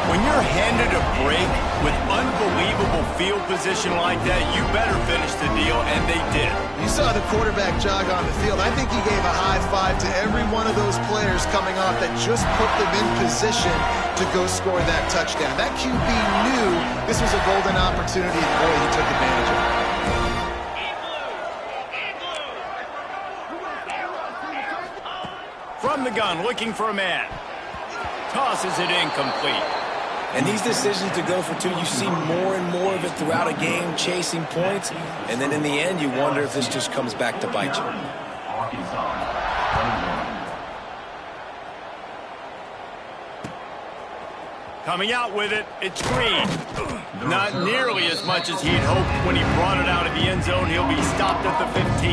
When you're handed a break with unbelievable field position like that, you better finish the deal, and they did. You saw the quarterback jog on the field. I think he gave a high five to every one of those players coming off that just put them in position to go score that touchdown. That QB knew this was a golden opportunity, and boy, he took advantage of it. From the gun, looking for a man. Tosses it incomplete. And these decisions to go for 2, you see more and more of it throughout a game, chasing points. And then in the end, you wonder if this just comes back to bite you. Coming out with it, it's Green. Not nearly as much as he'd hoped when he brought it out of the end zone. He'll be stopped at the 15.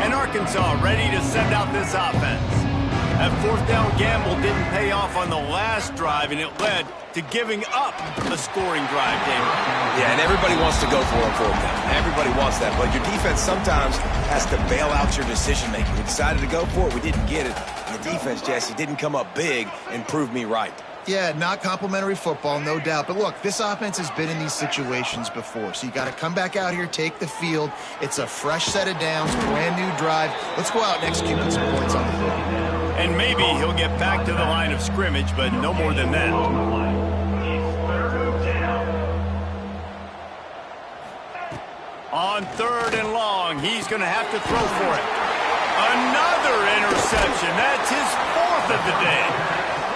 And Arkansas ready to send out this offense. That fourth down gamble didn't pay off on the last drive, and it led to giving up a scoring drive, David. Yeah, and everybody wants to go for a fourth down. Everybody wants that, but your defense sometimes has to bail out your decision-making. We decided to go for it. We didn't get it. And the defense, Jesse, didn't come up big and prove me right. Yeah, not complimentary football, no doubt. But look, this offense has been in these situations before. So you got to come back out here, take the field. It's a fresh set of downs, brand new drive. Let's go out and execute some points on the field. And maybe he'll get back to the line of scrimmage, but no more than that. On third and long, he's going to have to throw for it. Another interception. That's his 4th of the day.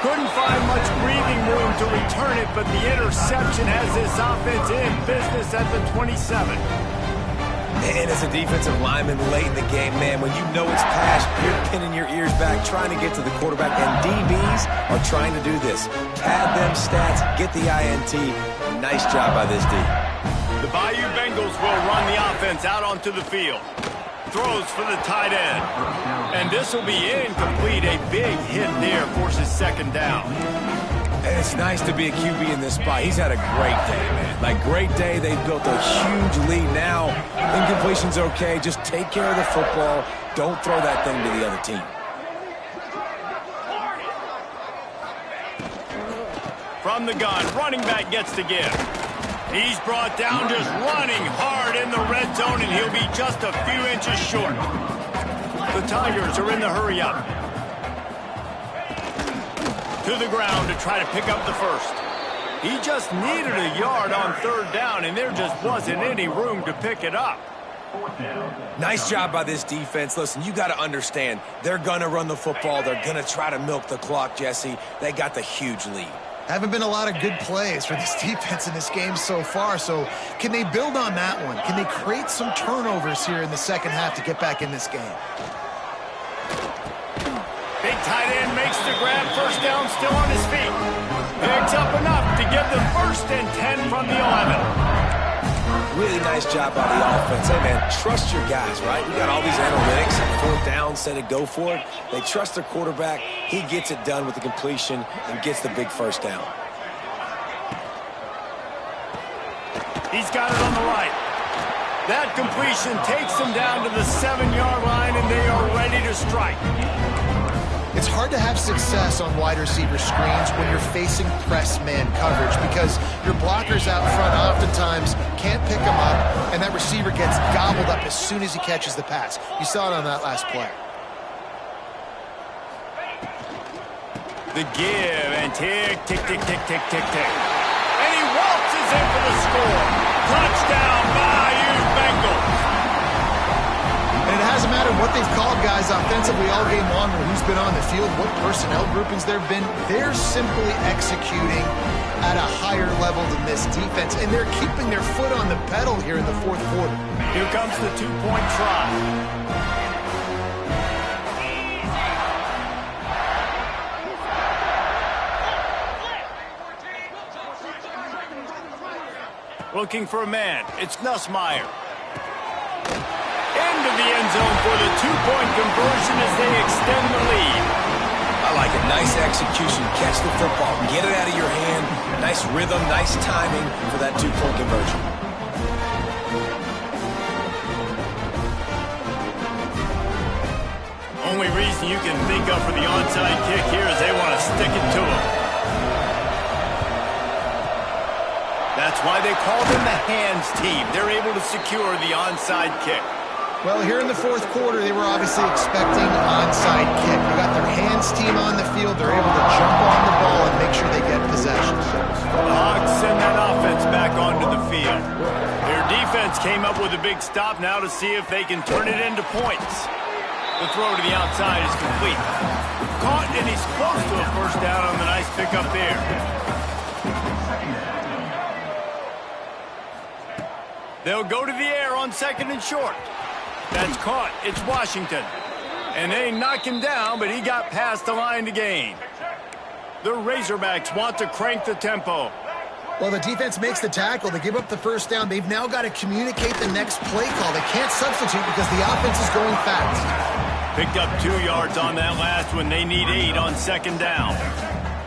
Couldn't find much breathing room to return it, but the interception has this offense in business at the 27. And as a defensive lineman late in the game, man, when you know it's past, you're pinning your ears back, trying to get to the quarterback, and DBs are trying to do this. Pad them stats, get the INT. Nice job by this D. The Bayou Bengals will run the offense out onto the field. throws for the tight end. And this will be incomplete. A big hit there forces second down. And it's nice to be a QB in this spot. He's had a great day, man. Like, great day. They built a huge lead. Now, incompletion's okay. Just take care of the football. Don't throw that thing to the other team. From the gun, running back gets to give. He's brought down just running hard in the red zone, and he'll be just a few inches short. The Tigers are in the hurry-up. To the ground to try to pick up the first. He just needed a yard on third down, and there just wasn't any room to pick it up. Nice job by this defense. Listen, you got to understand, they're going to run the football. They're going to try to milk the clock, Jesse. They got the huge lead. Haven't been a lot of good plays for this defense in this game so far, so can they build on that one? Can they create some turnovers here in the second half to get back in this game? Big tight end makes the grab, first down, still on his feet. Picks up enough to get the 1st and 10 from the 11. Really nice job by the offense. Hey, man, trust your guys, right? We got all these analytics and 4th down, said it, go for it. They trust their quarterback. He gets it done with the completion and gets the big 1st down. He's got it on the right. That completion takes them down to the 7-yard line, and they are ready to strike. It's hard to have success on wide receiver screens when you're facing press man coverage because your blockers out front oftentimes can't pick them up, and that receiver gets gobbled up as soon as he catches the pass. You saw it on that last play. The give, and tick, tick, tick, tick, tick, tick, tick. And he waltzes in for the score. Touchdown, Bayou Bengals. And it hasn't mattered what they've called guys offensively all game long or who's been on the field, what personnel groupings there have been. They're simply executing at a higher level than this defense, and they're keeping their foot on the pedal here in the 4th quarter. Here comes the 2-point try. Looking for a man. It's Nussmeier. Into the end zone for the 2-point conversion as they extend the lead. I like it. Nice execution. Catch the football. Get it out of your hand. Nice rhythm, nice timing for that 2-point conversion. Only reason you can think of for the onside kick here is they want to stick it to him. That's why they call them the hands team. They're able to secure the onside kick. Well, here in the 4th quarter, they were obviously expecting an onside kick. They got their hands team on the field. They're able to jump on the ball and make sure they get possession. The Hawks send that offense back onto the field. Their defense came up with a big stop now to see if they can turn it into points. The throw to the outside is complete. Caught, and he's close to a 1st down on the nice pickup there. They'll go to the air on 2nd and short. That's caught. It's Washington. And they knock him down, but he got past the line to gain. The Razorbacks want to crank the tempo. Well, the defense makes the tackle. They give up the 1st down. They've now got to communicate the next play call. They can't substitute because the offense is going fast. Picked up 2 yards on that last one. They need 8 on 2nd down.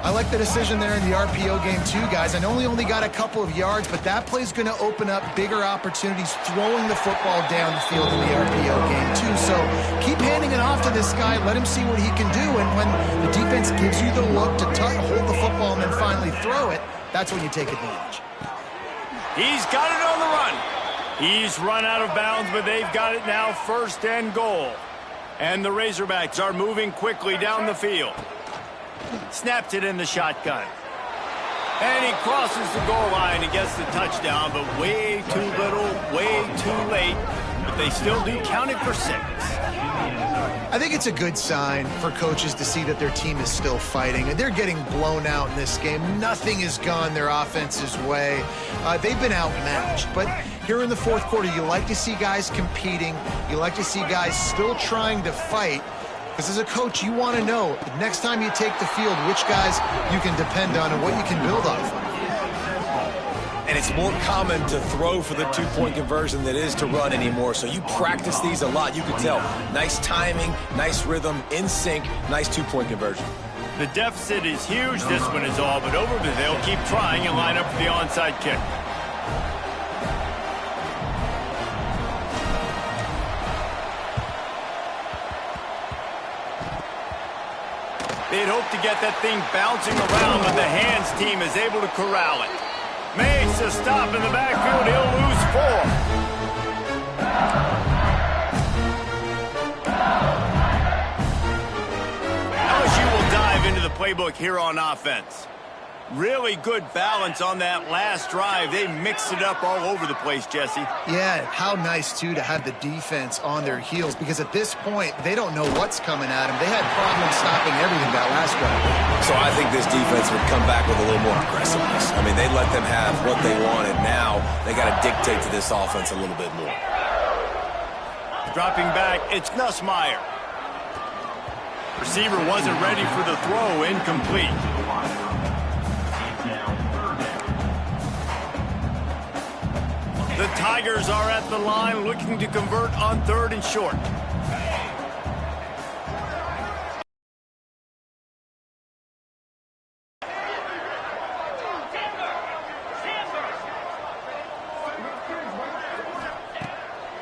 I like the decision there in the RPO game too, guys. I know he only got a couple of yards, but that play's going to open up bigger opportunities throwing the football down the field in the RPO game too. So keep handing it off to this guy. Let him see what he can do. And when the defense gives you the look to hold the football and then finally throw it, that's when you take advantage. He's got it on the run. He's run out of bounds, but they've got it now 1st and goal. And the Razorbacks are moving quickly down the field. Snaps it in the shotgun. And he crosses the goal line and gets the touchdown, but way too little, way too late. But they still do count it for 6. I think it's a good sign for coaches to see that their team is still fighting. And they're getting blown out in this game. Nothing has gone their offense's way. They've been outmatched. But here in the 4th quarter, you like to see guys competing. You like to see guys still trying to fight. Because as a coach, you want to know, next time you take the field, which guys you can depend on and what you can build off of. And it's more common to throw for the two-point conversion than it is to run anymore. So you practice these a lot. You can tell. Nice timing, nice rhythm, in sync, nice two-point conversion. The deficit is huge. This one is all but over, but they'll keep trying and line up for the onside kick. They'd hope to get that thing bouncing around, but the hands team is able to corral it. Makes a stop in the backfield. He'll lose 4. LSU will dive into the playbook here on offense. Really good balance on that last drive. They mixed it up all over the place, Jesse. Yeah, how nice, too, to have the defense on their heels, because at this point, they don't know what's coming at them. They had problems stopping everything that last drive. So I think this defense would come back with a little more aggressiveness. I mean, they let them have what they wanted. Now they got to dictate to this offense a little bit more. Dropping back, it's Nussmeier. Receiver wasn't ready for the throw, incomplete. The Tigers are at the line looking to convert on 3rd and short.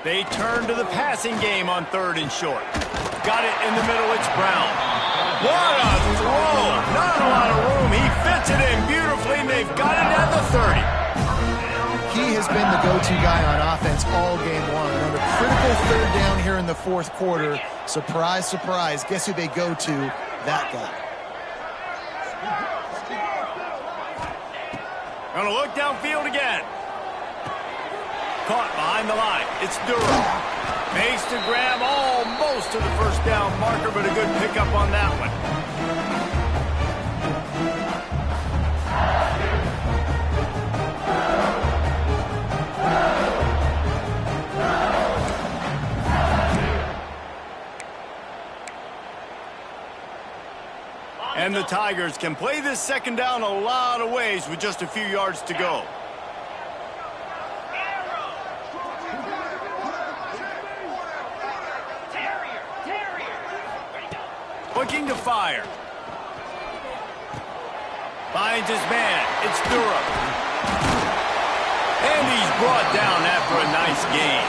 They turn to the passing game on 3rd and short. Got it in the middle, it's Brown. What a throw! Not a lot of room. He fits it in beautifully, and they've got it at the 30. He has been the go-to guy on offense all game long. And on the critical 3rd down here in the 4th quarter, surprise, surprise, guess who they go to? That guy. Gonna look downfield again. Caught behind the line. It's Durham. Makes the grab almost to the 1st down marker, but a good pickup on that one. And the Tigers can play this 2nd down a lot of ways with just a few yards to go. Looking to fire. Finds his man. It's Durham. And he's brought down after a nice gain.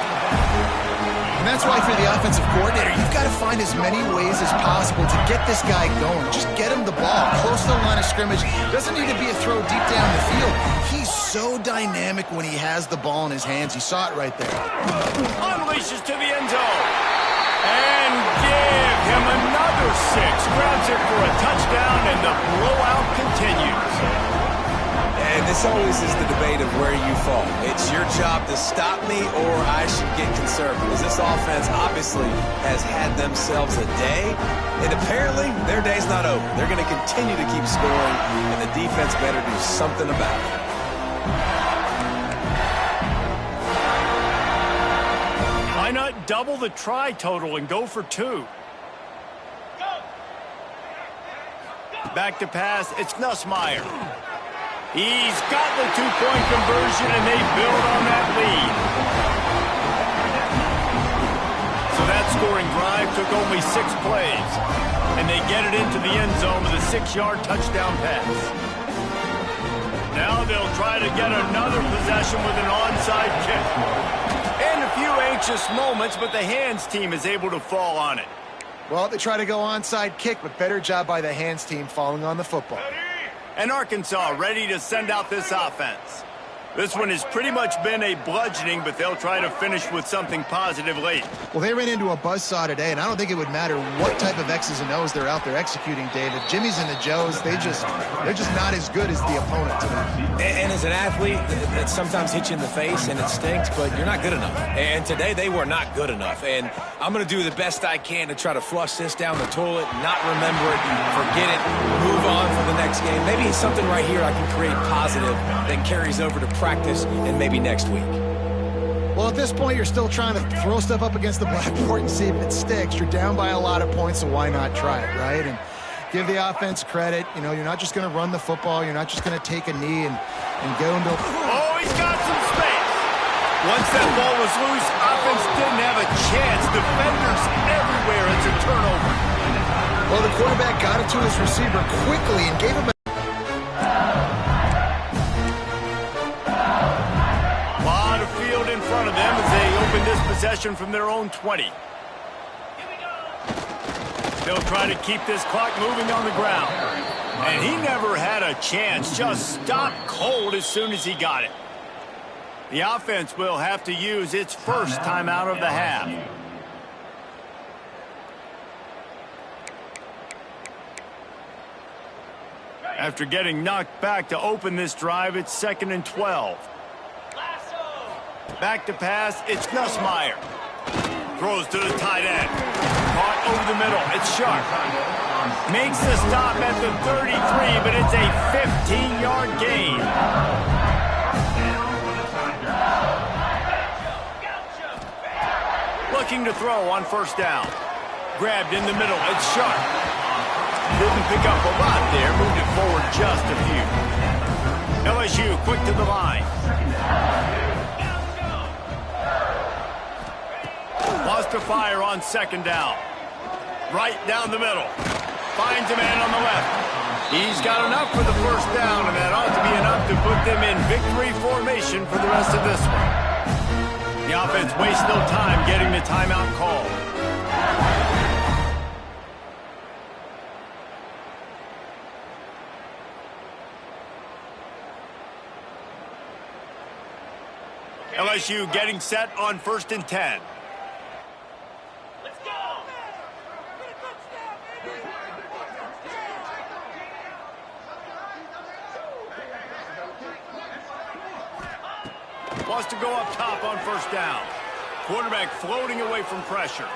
And that's why for the offensive coordinator, you've got to find as many ways as possible to get this guy going. Just get him the ball close to the line of scrimmage. Doesn't need to be a throw deep down the field. He's so dynamic when he has the ball in his hands. You saw it right there. Unleashes to the end zone. And give him another 6. Grabs it for a touchdown, and the blowout continues. And this always is the debate of where you fall. It's your job to stop me, or I should get conservative. Because this offense obviously has had themselves a day, and apparently their day's not over. They're going to continue to keep scoring, and the defense better do something about it. Why not double the try total and go for 2? Back to pass, it's Nussmeier. He's got the 2-point conversion, and they build on that lead. So that scoring drive took only 6 plays, and they get it into the end zone with a 6-yard touchdown pass. Now they'll try to get another possession with an onside kick. And a few anxious moments, but the hands team is able to fall on it. Well, they try to go onside kick, but better job by the hands team falling on the football. And Arkansas ready to send out this offense. This one has pretty much been a bludgeoning, but they'll try to finish with something positive late. Well, they ran into a buzzsaw today, and I don't think it would matter what type of X's and O's they're out there executing, David. Jimmy's and the Joes, they're just not as good as the opponent today. And as an athlete, it sometimes hits you in the face, and it stinks, but you're not good enough. And today, they were not good enough. And I'm going to do the best I can to try to flush this down the toilet, not remember it, forget it, move on for the next game. Maybe something right here I can create positive that carries over to practice and maybe next week. Well, at this point, you're still trying to throw stuff up against the blackboard and see if it sticks. You're down by a lot of points, so why not try it, right? And give the offense credit. You know, you're not just going to run the football. You're not just going to take a knee and go into... Oh, he's got some space. Once that ball was loose, offense didn't have a chance. Defenders everywhere. It's a turnover. Well, the quarterback got it to his receiver quickly and gave him a lot of field in front of them as they open this possession from their own 20. They'll try to keep this clock moving on the ground. And he never had a chance. Just stopped cold as soon as he got it. The offense will have to use its first timeout of the half. After getting knocked back to open this drive, it's 2nd and 12. Back to pass, it's Nussmeier. Throws to the tight end. Caught over the middle, it's Sharp. Makes the stop at the 33, but it's a 15-yard gain. Looking to throw on first down. Grabbed in the middle, it's Sharp. Didn't pick up a lot there, moved it forward just a few. LSU quick to the line. Lost to fire on 2nd down. Right down the middle. Finds a man on the left. He's got enough for the first down, and that ought to be enough to put them in victory formation for the rest of this one. The offense wastes no time getting the timeout called. LSU getting set on 1st and 10. Wants to go up top on first down. Quarterback floating away from pressure.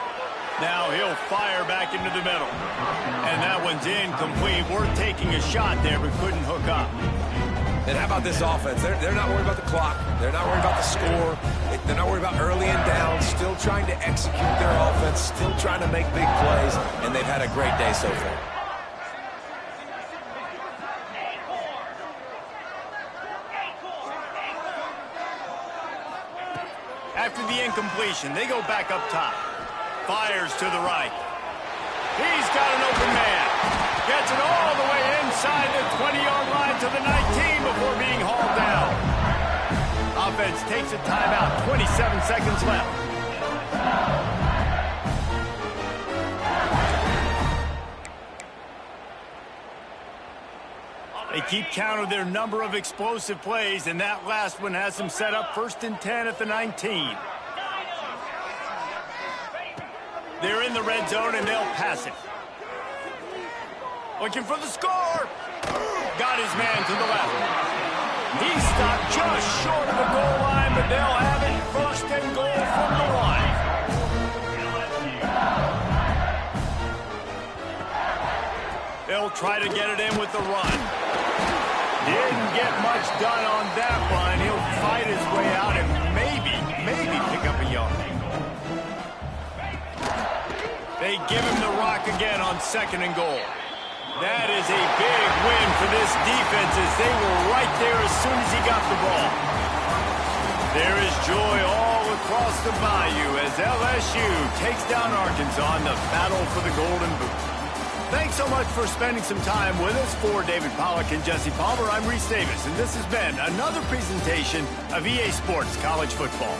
Now he'll fire back into the middle. And that one's incomplete. Worth taking a shot there, but couldn't hook up. And how about this offense? They're not worried about the clock. They're not worried about the score. They're not worried about early and down. Still trying to execute their offense. Still trying to make big plays. And they've had a great day so far. After the incompletion, they go back up top. Fires to the right. He's got an open man. Gets it all the way inside the 20-yard line to the 19 before being hauled down. Offense takes a timeout. 27 seconds left. They keep count of their number of explosive plays, and that last one has them set up 1st and 10 at the 19. They're in the red zone, and they'll pass it. Looking for the score. Got his man to the left. He stopped just short of the goal line, but they'll have it 1st and goal from the line. They'll try to get it in with the run. Didn't get much done on that run. He'll fight his way out and maybe pick up a yard. They give him the rock again on 2nd and goal. That is a big win for this defense as they were right there as soon as he got the ball. There is joy all across the bayou as LSU takes down Arkansas in the battle for the Golden Boot. Thanks so much for spending some time with us. For David Pollack and Jesse Palmer, I'm Reese Davis, and this has been another presentation of EA Sports College Football.